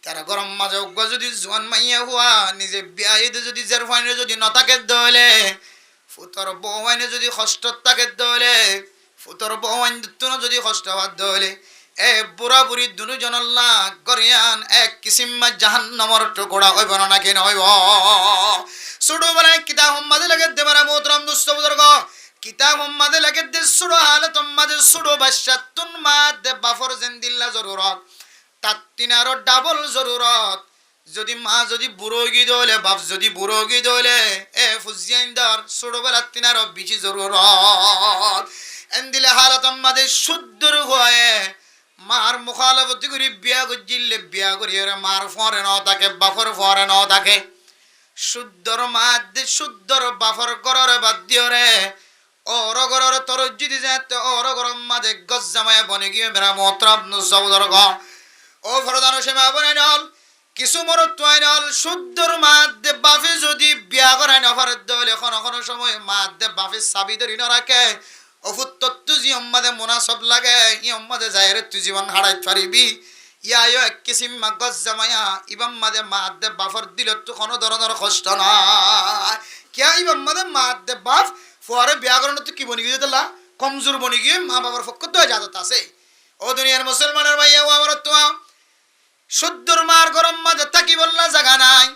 তারা গরম মাঝে উগ্র যদি জোয়ান মাইয়া হুয়া নিজে বিয়া যদি জের ফয়েনে যদি নতাকে দলে ফুতর বউনে যদি কষ্ট থাকে দলে ফুতর বউন যদি কষ্ট হওয়ার দলে এ বুড়া বুড়ি দুজন আল্লাহ গরিয়ান এক কিসিম জাহান্নামর টুকরা হইব না কেন হইব ছোটবেলায় কিতাব মাঝে লাগে দেবারা মোহতরম দুস্থ বুজুর্গ কিতাব মাঝে লাগে দে ছোট হালত মাঝে ছোট বাচ্চা তুন মা দে বাফর জেন্দিল্লা জরুরত তার তিনারও ডাবল জরুরত যদি মা যদি বুড়ো গিয়ে দলে বাপ যদি বুড়ো গিয়ে দলে এ ফুজিয়াইন্দার ছোটবেলা তিনারও বেশি জরুরত এন্দিলে হালত মাঝে শুদ্ধর হয়ে মার মুখালবতি করি বিয়া গজিলে বিয়া করি মার ফরে ন থাকে বাফর ফরে ন থাকে শুদ্ধর মা দে শুদ্ধর বাফর গরর বাদ দিও রে ওর গরর তোর যদি যেতে ওর গরম মাঝে গজ জামায় বনে গিয়ে মেরা মোহতরম সৌদর গ ও ভরদানো সেমা বনে নল কিছু মরত তুই নল শুদ্ধর মা দে বাফে যদি বিয়া করায় নফার দলে কোনো কোনো সময় মা দে বাফে চাবি ধরি না রাখে অফুত্তু জি অম্মাদে মোনাসব লাগে ই অম্মাদে যায়রে তুই জীবন হারাই পারিবি ইয়ায়ও এক কিসিম গজ জামায়া ইবাম মাদে মা দে বাফর দিল তো কোনো ধরনের কষ্ট নাই কিয়া ইবাম মাদে মা দে বাফ ফরে বিয়া করানো তো কি বনি গিয়ে দিলা কমজোর বনি গিয়ে মা বাবার পক্ষ তো ইজাজত আছে ও দুনিয়ার মুসলমানের ভাইয়া ও আমার তো শুদ্ধর মার গরম মাঝে তাকি বললা জায়গা নাই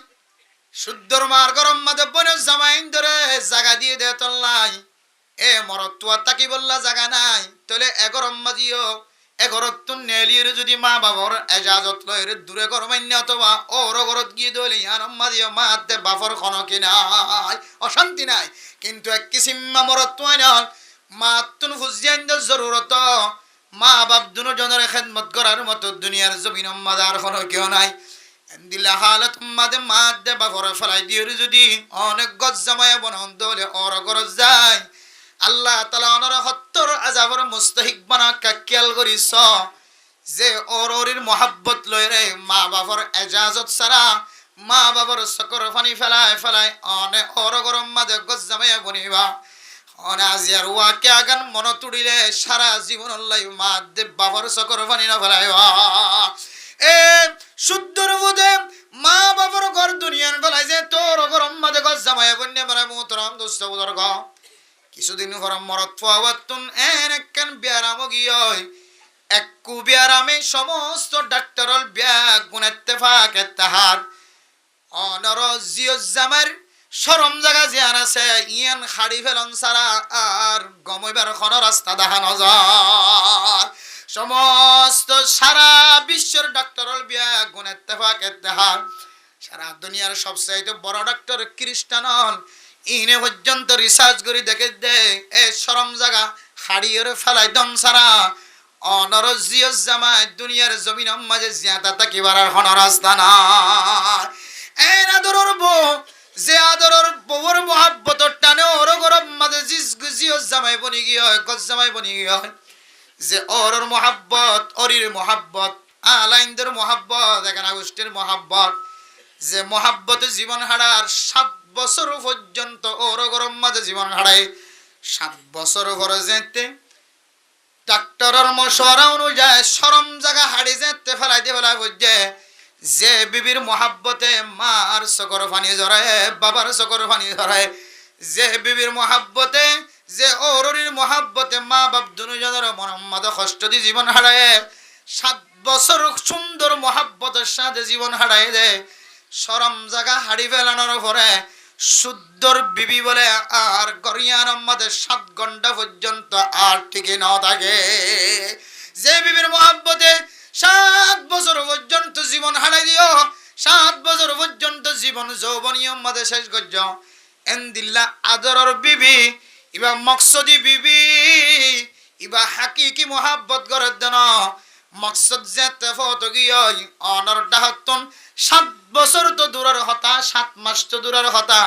শুদ্ধর মার গরম মাঝে বনের জামাইন ধরে জায়গা দিয়ে দে তল্লাই এ মরত তুয়া তাকি বললা জায়গা নাই তাহলে এগরম মাঝিও এগরত তুন নেলির যদি মা বাবার এজাজত লয়ের দূরে গরমান্য অথবা ওর গরত গিয়ে দলে ইয়ার মাঝিও মা হাতে বাফর খনকি নাই অশান্তি নাই কিন্তু এক কিসিম মরত তুয়া নল মা তুন ফুজিয়াইন্দার জরুরত মা বাপ দুনো জনের খেদমত করার মতো দুনিয়ার জমিন মাদার কোনো কেউ নাই দিলা হালত মাদে মা দে বাফরে ফেলাই দিয়ে যদি অনেক গজ জামায় বনন দলে ওর গরজ যায় আল্লাহ তাআলা অনর ৭০ আযাবর মুস্তাহিক বানা কাকিয়াল করিস যে ওরির মোহাব্বত লয় রে মা বাবার এজাজত ছাড়া মা বাবার সকর পানি ফেলায় ফেলায় অনে ওর গরম মাদে গজ জামায় বনিবা অনাজিয়ার ওয়াকে আগান মন তুড়িলে সারা জীবন আল্লাহ মা দে বাবার সকর পানি না ফেলায় এ শুদ্ধর বোধে মা বাবার ঘর দুনিয়ার ফেলায় যে তোর গরম মাদে গজ জামায় বন্যে মারা মোহতরম দুস্থ বুজুর্গ কিছুদিন পর মরত পাওয়াতুন এনেকেন বিয়ারাম গিয়ে একু বিয়ারামে সমস্ত ডাক্তারল বিয়া গুণেত্তেফাক তাহার অনর জিও জামার শরম জায়গা জিয়ান আছে ইয়ান খাড়ি ফেলন সারা আর গমইবার কোনো রাস্তা দেখা নজর সমস্ত সারা বিশ্বের ডাক্তারল বিয়া গুণেত্তেফাক তাহার সারা দুনিয়ার সবচেয়ে বড় ডাক্তার খ্রিস্টান ইনে পর্যন্ত রিসার্চ করে দেখে দে এ শরম জায়গা হাড়িয়ে ফেলাই দম সারা অনর জিও জামায় দুনিয়ার জমিন মাঝে জিয়াতা তাকিবার হন রাস্তা না এর আদরের বউ যে আদরের বউর মোহাব্বত টানে ওর গরম মাঝে জিও জামাই বনি গিয়ে হয় গজ জামাই বনি গিয়ে হয় যে ওর মোহাব্বত অরির মোহাব্বত আলাইনদের মোহাব্বত এখানে গোষ্ঠীর মোহাব্বত যে মোহাব্বত জীবন হারার ৭ বছর পর্যন্ত ওর গরম মাঝে জীবন হারায় ৭ বছর ঘরে যেতে ডাক্তারের মশওয়ারা অনুযায়ী শরম জায়গা হাড়ি যেতে ফেলাই দিয়ে ফেলা বুঝছে যে বিবির মোহাব্বতে মার সকর পানি ধরায় বাবার সকর পানি ধরায় যে বিবির মোহাব্বতে যে ওরির মোহাব্বতে মা বাপ দুজনের মনম্মদ কষ্ট দিয়ে জীবন হারায় ৭ বছর সুন্দর মোহাব্বতের সাথে জীবন হারায় দেয় শরম জায়গা হাড়ি ফেলানোর পরে শুদ্ধর বিবি বলে আর গরিয়ার মধ্যে ৭ ঘন্টা পর্যন্ত আর টিকে না থাকে যে বিবির মোহাব্বতে ৭ বছর পর্যন্ত জীবন হারাই দিও ৭ বছর পর্যন্ত জীবন যৌবনীয় মধ্যে শেষ করছ এন্দিল্লা আদরের বিবি ইবা মকসদি বিবি ইবা হাকিকি মোহাব্বত করে দেন মকসদ যেতে ফত গিয়ে অনর ডাহতন ৭ বছর তো দূরের হতা ৭ মাস তো দূরের হতা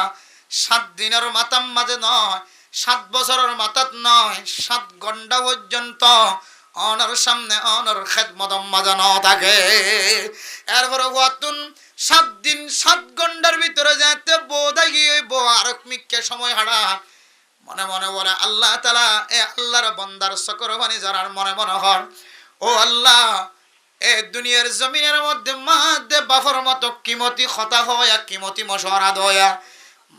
৭ দিনের মাতাম মাঝে নয় ৭ বছরের মাতাত নয় ৭ ঘন্টা পর্যন্ত অনর সামনে অনর খেদমত মাঝে ন থাকে এরপরে ওয়াতুন ৭ দিন ৭ ঘন্টার ভিতরে যেতে বোধা গিয়ে বউ আরক মিক্কে সময় হারা মনে মনে বলে আল্লাহ তাআলা এ আল্লাহর বান্দার সকর পানি যারার মনে মনে হয় ও আল্লাহ এ দুনিয়ার জমিনের মধ্যে মা দে বাফর মতো কিমতি খতা হয়া কিমতি মশওয়ারা দয়া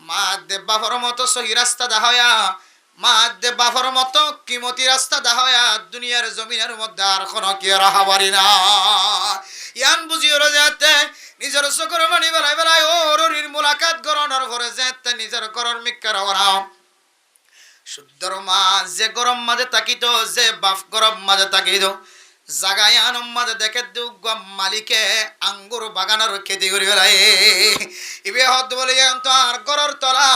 মা দে বাফর মতো সহি রাস্তা দা হয়া মা দে বাফর মতো কিমতি রাস্তা দাহয়া দুনিয়ার জমিনের মধ্যে আর কোনো কি রাহা পারি না ইয়ান বুঝিও যেতে নিজের চকুর মানি বেলায় বেলায় ওরির মুলাকাত গরণের পরে যেতে নিজের করর মিক্কার ওরা শুদ্ধর মা যে গরম মাঝে তাকিত যে বাফ গরম মাঝে তাকিত জাগায় আনম মাঝে দেখে দুগ মালিকে আঙ্গুর বাগানের খেতে করি বেলায় ইবে হদ বলে ইয়ান তো আর গরর তলা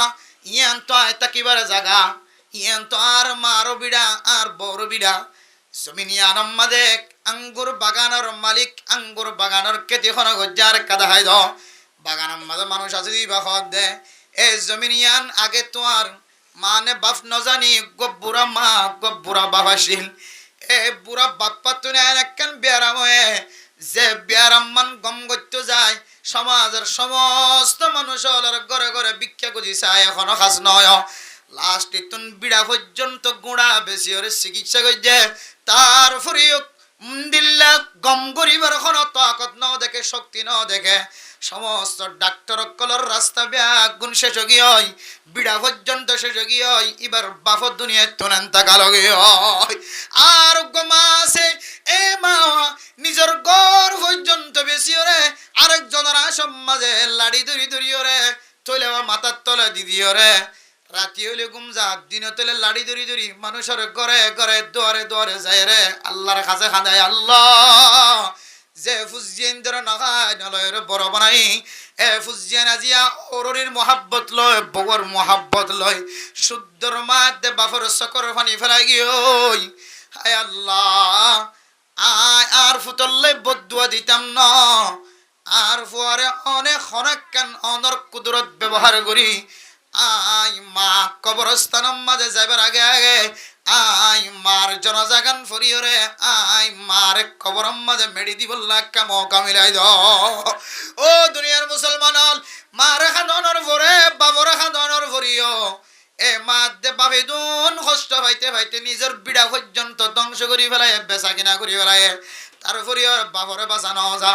ইয়ান তো তাকিবার জাগা ইয়ান তো আর মারো বিড়া আর বড় বিড়া জমিন ইয়ানম মাঝে আঙ্গুর বাগানের মালিক আঙ্গুর বাগানের খেতে খন গজ্জার কাদা হাই দ বাগানের মাঝে মানুষ আছে দিবা হদ দে এ জমিন ইয়ান আগে তো আর মানে বাপ নজানি গব্বুরা মা গব্বুরা বাবাসিল এ বুড়া বাপ্পা তুনে একখান বিয়ারাম হয়ে যে বিয়ারাম মান গম করতে যায় সমাজের সমস্ত মানুষ ঘরে ঘরে ভিক্ষা খুঁজি চায় এখনো খাস নয় লাস্ট ইতুন বিড়া পর্যন্ত গুড়া বেশি ওরে চিকিৎসা করছে তারপরেও দিল্লা গম গরিবার কোনো তাকত ন দেখে শক্তি ন দেখে সমস্ত ডাক্তার কলর রাস্তা ব্যাগ গুণ শেষ গিয়ে বিড়া পর্যন্ত শেষ গিয়ে এবার বাফর দুনিয়ায় তোনেন তাকালগে আর মা আছে এ মা নিজের গড় পর্যন্ত বেশি ওরে আরেকজনের আসম মাঝে লাড়ি ধরি ধরি ওরে তৈলে মাথার তলে দিদি ওরে রাতি হইলে ঘুম যা দিনে তলে লাড়ি ধরি ধরি মানুষের ঘরে ঘরে দুয়ারে দুয়ারে যায় রে আল্লাহর কাছে খাদায় আল্লাহ যে ফুজিয়েন ধরে নখায় নলয়ের বড় বানাই এ ফুজিয়েন আজিয়া ওরির মহাব্বত লয় বগর মহাব্বত লয় শুদ্ধর মাধ্যে বাফর চকর পানি ফেলাই গিয়ে হায় আল্লাহ আর ফুতল্লে বদুয়া দিতাম ন আর ফুয়ারে অনেক অনেক কান অনর কুদরত ব্যবহার করি আই মা কবরস্থানের মাঝে যাবার আগে আগে আই মার জনজাগান ফরিয়রে আই মার কবরম মাঝে মেডি দিবল্লা কাম কামিলাই দ ও দুনিয়ার মুসলমান মার খাদনের ভরে বাবর খাদনের ভরিও এ মা দে বাবে দুন কষ্ট পাইতে পাইতে নিজের বিড়া পর্যন্ত ধ্বংস করি ফেলায় বেচা কিনা করি ফেলায় তারপরে বাবরে বাঁচানো যা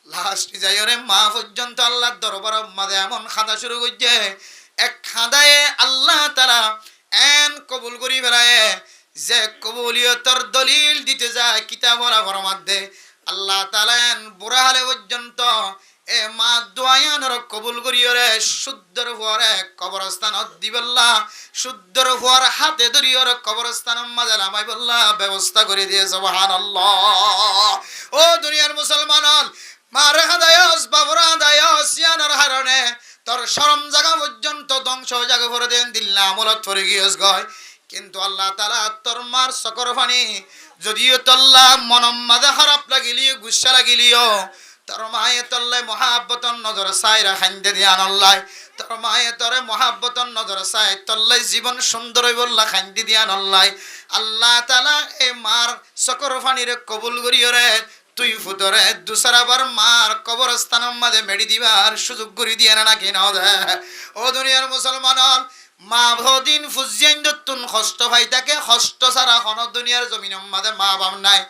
লাস্ট যাই ওরে মা পর্যন্ত আল্লাহর দরবার মাঝে এমন খাদা শুরু করছে এক খাদায়ে আল্লাহ তারা এন কবুল করি ফেলায় যে কবুলিয়তর দলিল দিতে যায় কিতাবর ঘর মধ্যে আল্লাহ তাআলা এন বুড়া হালে পর্যন্ত এ মা দোয়ায়ানর কবুল করিয়রে শুদ্ধর হওয়ারে কবরস্থান দিবল্লা শুদ্ধর হওয়ার হাতে ধরিয়র কবরস্থান মাঝে নামাই বললা ব্যবস্থা করে দিয়ে সুবহানাল্লাহ ও দুনিয়ার মুসলমান মারে হাদায়স বাবরা হাদায়স ইয়ানোর হারণে তোর শরম জায়গা পর্যন্ত ধ্বংস জায়গা ভরে দেন দিল্লা আমলত ফরে গিয়েস গয় কিন্তু আল্লাহ তাআলা তোর মার সকর ফানি যদিও তল্লা মনম মাঝে খারাপ লাগিলিও গুসা লাগিলিও তোর মায়ে তল্লাই মহাব্বতন নজর সাইরা খাইন্দে দিয়ান আল্লাহ তোর মায়ে তোরে মহাব্বতন নজর সাই তল্লাই জীবন সুন্দর বললা খাইন্দে দিয়ান আল্লাহ আল্লাহ তাআলা এ মার সকর ফানিরে কবুল করিয়রে তুই ফুতরে দুসরাবার মার কবরস্থানের মাঝে মেডি দিবার সুযোগ করে দিয়ে না নাকি না দে ও দুনিয়ার মুসলমান মা ভদিন ফুজিয়ান দত্তুন কষ্ট ভাই তাকে কষ্ট ছাড়া কোনো দুনিয়ার জমিনের মাঝে মা বাপ নাই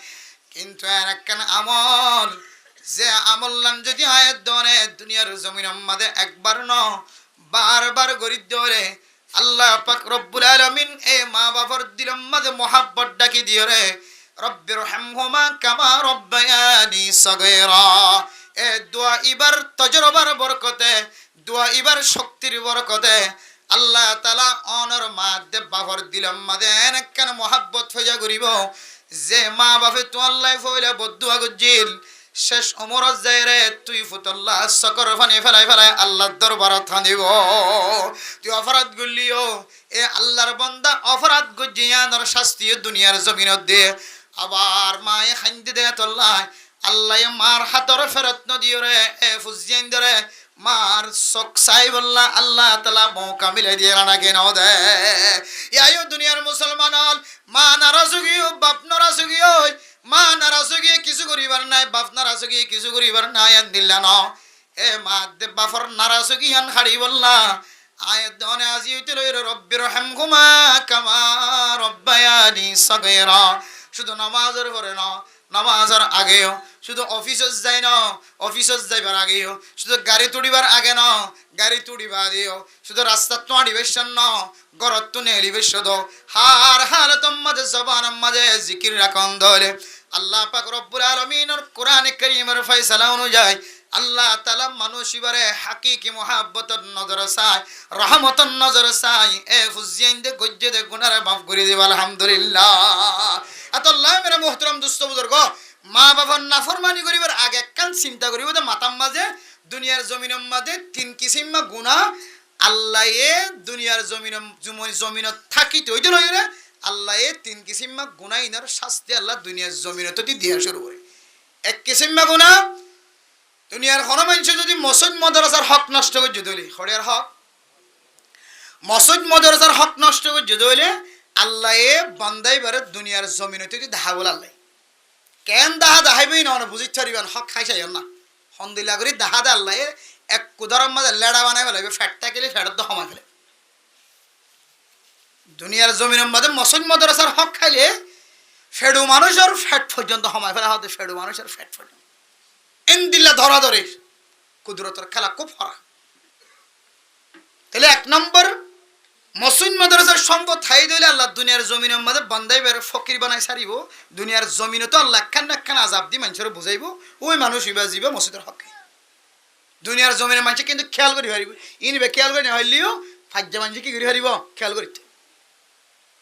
কিন্তু একখান আমল যে আমল যদি আয়াত দনে দুনিয়ার জমিনের মাঝে একবার ন বারবার গরিব ধরে আল্লাহ পাক রব্বুল আলামিন এ মা বাবার দিলের মাঝে মহাব্বত ডাকি দিও রে রব্বির হামহুমা কামা রব্বায়ানি সগীরা এ দোয়া ইবার তজরবার বরকতে দোয়া ইবার শক্তির বরকতে আল্লাহ তাআলা অনর মাধ্যে বাবার দিলাম মাদে এনেকেন মহাব্বত হইয়া করিব যে মা বাপে তো আল্লাহ ফইলা বদুয়া গজিল শেষ ওমরত যায় রে তুই ফুতল্লাহ সকর ফানি ফেলাই ফেলাই আল্লাহর দরবারত থানিব তুই অপরাধ গুলিও এ আল্লাহর বান্দা অপরাধ গজিয়ানোর শাস্তি দুনিয়ার জমিনত দে আবার মায়ে খাইন্দে দে তল্লাহ আল্লাহ মার হাতর ফেরত নদিও রে এ ফুজিয়ান ধরে মার চোখ চাই বললা আল্লাহ তাআলা মৌকা মিলাই দিয়ে না কেন দে ইয়ায়ো দুনিয়ার মুসলমান মা নারাজগিও বাপ নারাজগিও মা নারাজগিয়ে কিছু করিবার নাই বাপ নারাজগিয়ে কিছু করিবার নাই আন দিল্লা ন এ মা দে বাফর নারাজগি আন খাড়ি বললা আয়াত দনে আজি হইতে লই রব্বির হামহুমা কামা রব্বায়ানি সগীরা শুধু নামাজের পরে না নামাজের আগেও শুধু অফিসত যাই ন অফিসত যাইবার আগেও শুধু গাড়ি তুড়িবার আগে ন গাড়ি তুড়িবার আগেও শুধু রাস্তাত তো আড়িবেশন ন গরত তো নেলিবেশ দো হার হালতম মাঝে জবানের মাঝে জিকির রাখন দলে আল্লাহ পাক রব্বুল আলামিনের কোরআনে কারীমের ফয়সালা অনুযায়ী আল্লাহ তাআলা মানুষ ইবারে হাকিকি মুহাব্বতর নজর চাই রহমতর নজর চাই এ হুজিয়াইন দে গজ্জে দে গুনার মাফ করে দিব আলহামদুলিল্লাহ। আল্লাহ মেরে মুহতারাম দোস্ত বুজুর্গ মা বাবার নাফরমানি করিবার আগে একখান চিন্তা করিব যে মাতাম মাঝে দুনিয়ার জমিনের মাঝে তিন কিসিম গুনাহ আল্লাহ এ দুনিয়ার জমিনত থাকিতে হইতে লইরে আল্লাহ এ তিন কিসিম গুনাহ ইনার শাস্তি আল্লাহ দুনিয়ার জমিনত দিয়া শুরু করে। এক কিসিম গুনাহ দুনিয়ার কোন মানুষ যদি মসজিদ মাদ্রাসার হক নষ্ট করে যদি খড়িয়ার হক মসজিদ মাদ্রাসার হক নষ্ট করে যদি আল্লাহ এ বান্দাই বারে দুনিয়ার জমিনত দেখা বলে আল্লাহ কেন দাহাইবই না বুঝি ছাড়িবেন হক খাইছাই না হন্দিলা করি দাহা দে আল্লাহ এক কুদরম মাঝে লেড়া বানাই ফেলাইবে ফ্যাটটা গেলে ফ্যাটের তো সময় ফেলে দুনিয়ার জমিনের মধ্যে মসজিদ মাদ্রাসার হক খাইলে ফেডু মানুষের ফ্যাট পর্যন্ত সময় ফেলা হতে ফেডু মানুষের ফ্যাট পর্যন্ত এনদিল্লা ধরা ধরে কুদরতের খেলা খুব হরা। তাহলে এক নম্বর মসজিদ মাদ্রাসার সম্পদ থাই দিলে আল্লাহ দুনিয়ার জমিনের মধ্যে বান্দাই বের ফকির বানাই সারিব দুনিয়ার জমিনে তো আল্লাহ একখান আজাব দি মানুষের বুঝাইব ওই মানুষ ইবা যাবে মসজিদের হকে দুনিয়ার জমিনের মানুষ কিন্তু খেয়াল করি হারিব ইনবে খেয়াল করে হইলেও ফাজ্জা মানুষ কি করে হারিব খেয়াল করিতে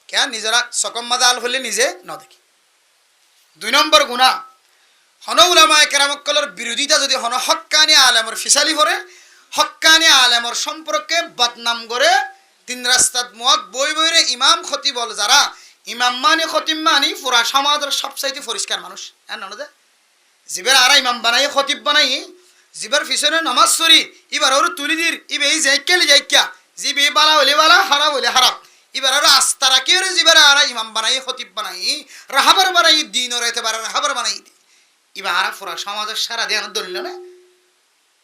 কেন নিজেরা সকম মাদা আল হলে নিজে ন দেখি। দুই নম্বর গুনাহ হন উলামায়ে কেরামকলের বিরোধিতা যদি হন হক্কানি আলেমর ফিসালি করে হক্কানি আলেমর সম্পর্কে বদনাম করে তিন রাস্তাত মুয়াক বই বইরে ইমাম খতিব যারা ইমাম মানি খতিব মানি পুরা সমাজের সবচাইতে পরিষ্কার মানুষ হ্যাঁ ননদে জিবের আরা ইমাম বানাই খতিব বানাই জিবের পিছনে নামাজ সরি এবার ওর তুলি দির ইবে এই যাইকেলি যাইকা জিবে বালা হলে বালা হারাম হলে হারাম এবার আর আস্থা রাখি ওরে জিবের আরা ইমাম বানাই খতিব বানাই রাহাবার বানাই দিন ওর এতে বার রাহাবার বানাই এবার আরা পুরা সমাজের সারা দেন দলিল না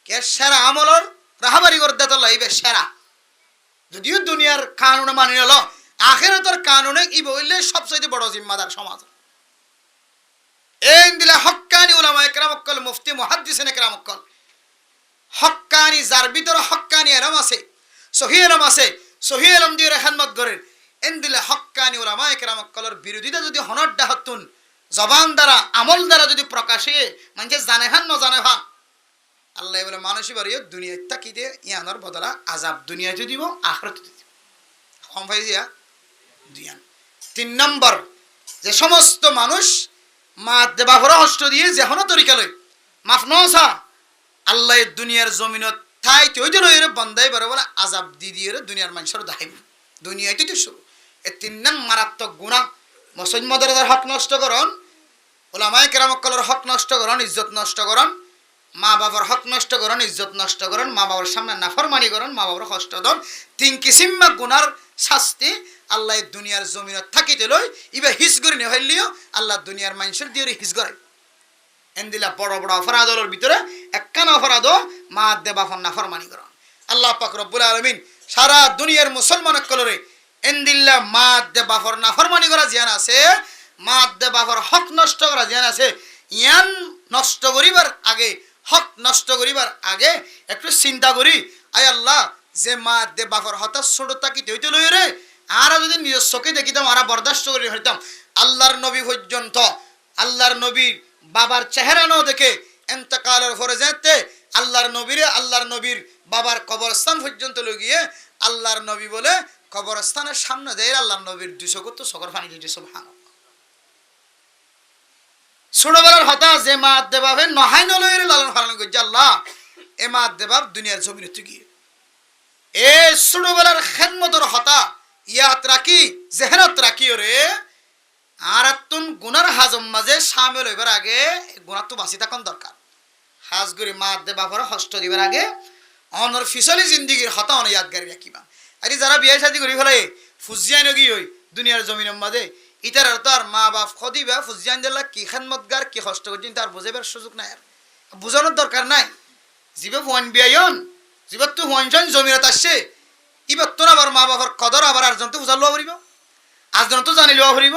কে সেরা আমলর রাহাবারি করতে তো লাইবে সেরা যদিও দুনিয়ার কানুনে মানি নিল আখিরাতের কানুনে ই বইলে সবচেয়ে বড় জিম্মাদার সমাজ এই দিলা হক্কানি উলামায়ে কেরামকল মুফতি মুহাদ্দিসিনে কেরামকল হক্কানি যার ভিতরে হক্কানি এলম আছে সহিহ এলম আছে সহিহ এলম দিয়ে খিদমত করেন এই দিলা হক্কানি উলামায়ে কেরামকলের বিরোধিতা যদি হনডা হতুন জবান দ্বারা আমল দ্বারা যদি প্রকাশে মানে জানে হান ন জানে ভান আল্লাহ বলে মানুষই বাড়িও দুনিয়ায় তাকি দিয়ে ইয়ানোর বদলা আজাব দুনিয়াতে দিব আখিরাতে দিব কম ভাই দিয়া দুইয়ান। তিন নম্বর যে সমস্ত মানুষ মা দেবাভরা হস্ত দিয়ে যেহনো তরিকা লই মাফ নসা আল্লাহ দুনিয়ার জমিনত ঠাই তৈরি রয়ে বন্দাই বারে বলে আজাব দি দিয়ে দুনিয়ার মানুষের দেখাইব দুনিয়াতে তো শুরু এই তিন নাম মারাত্মক গুনাহ মসজিদ মাদ্রাসার হক নষ্ট করন উলামায়ে কেরামকলের হক নষ্ট করন ইজ্জত নষ্ট করন মা বাবার হক নষ্ট করেন ইজ্জত নষ্ট করেন মা বাবার সামনে নাফরমানি করেন মা বাবার কষ্ট দেন তিন কিসিম গুনার শাস্তি আল্লাহ দুনিয়ার জমিনত থাকিতে লই ইবা হিস করে নেহলিও আল্লাহ দুনিয়ার মানুষের দিয়ে হিস করে এন্দিলা বড় বড় অপরাধের ভিতরে একখান অপরাধ মা দেবা নাফরমানি করেন। আল্লাহ পাক রব্বুল আলামিন সারা দুনিয়ার মুসলমান কলরে এন্দিল্লা মা দেবা নাফরমানি করা জিয়ান আছে মা দেবা হক নষ্ট করা জিয়ান আছে ইয়ান নষ্ট করিবার আগে হক নষ্ট করিবার আগে একটু চিন্তা করি আয় আল্লাহ যে মা দে বাপর হঠাৎ ছোট তাকিতে হইতে লই রে আর যদি নিজের চোখে দেখিতাম আর বরদাস্ত করে হইতাম আল্লাহর নবী পর্যন্ত আল্লাহর নবী বাবার চেহারা ন দেখে ইন্তেকালের পরে যেতে আল্লাহর নবীর বাবার কবরস্থান পর্যন্ত লই গিয়ে আল্লাহর নবী বলে কবরস্থানের সামনে দেয় আল্লাহর নবীর 200 কত সকর পানি দিতে সুবহানাল্লাহ। ছোটবেলার হতা যে মা দেবাবে নহাই নলয়ের লালন পালন করছে আল্লাহ এ মা দেবাব দুনিয়ার জমিনে গিয়ে এ ছোটবেলার খেদমতর হতা ইয়াত রাখি জেহেনত রাখি রে আর তুন গুনার হাজম মাঝে সামিল হইবার আগে গুনার তো বাঁচি থাকুন দরকার হাজ করে মা দেবাবর হস্ত দিবার আগে অনর ফিসলি জিন্দিগির হতা অন ইয়াদগারি রাখিবা আরে যারা বিয়ে শাদী করি ফেলে ফুজিয়াই নগি হই দুনিয়ার জমিনের মাঝে ইতার আর তার মা বাপ খদিবা ফুজিয়ান দিল্লা কি খেদমতগার কি কষ্ট করছেন তার বুঝাইবার সুযোগ নাই আর বুঝানোর দরকার নাই জীবে হুয়ান বিয়ায়ন জীবে তো হুয়ানজন জমিনত আসছে এবার তোর আবার মা বাবার কদর আবার আর জনতে বুঝা লওয়া পড়িব আর জন তো জানি লওয়া পড়িব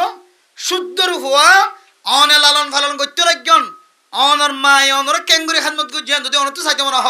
শুদ্ধর হুয়া অনে লালন পালন করতে লাগন অনর মায় অনর কেঙ্গুরি খাদমত গুজিয়ান যদি অনত চাইতে মনে হ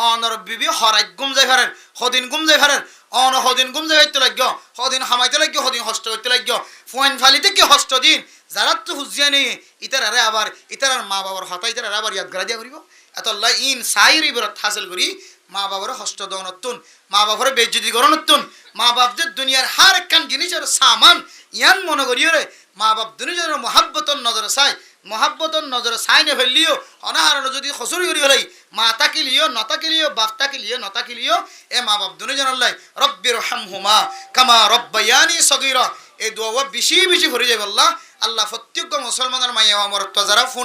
অনর বিবি হরাই গুম যাই ফারেন সদিন গুম যাই ফারেন অন সদিন গুম যাই ফাইতে লাগি সদিন হামাইতে লাগি সদিন হস্ত করতে লাগি ফোন ফালিতে কি হস্ত দিন যারা তো হুজিয়া নেই ইতারারে আবার ইতারার মা বাবার হতা ইতারারে আবার ইয়াদ করা দিয়া করিব এতল্লা ইন সাইর ইবরত হাসিল করি মা বাবার হস্ত দনতুন মা বাবার বেজ্জতি করনতুন মা বাপদের দুনিয়ার হার একখান জিনিসের সামান ইয়ান মনে করিও রে মা বাপ দুনিয়ার মহাব্বতর নজরে চাই মহাব্বতর নজরে চাই নে ফেললিও অনাহারণ যদি খসুরি করি হলাই মা তাকিলিও নতাকিলিও বাপ তাকিলিও নতাকিলিও এ মা বাপ দুনিয়ার লাই রব্বির হামহুমা কামা রব্বায়ানি সগীরা এই দোয়া বেশি বেশি ভরে যাবে আল্লাহ আল্লাহ প্রত্যেক মুসলমানের মাইয়া আমার যারা ফোনে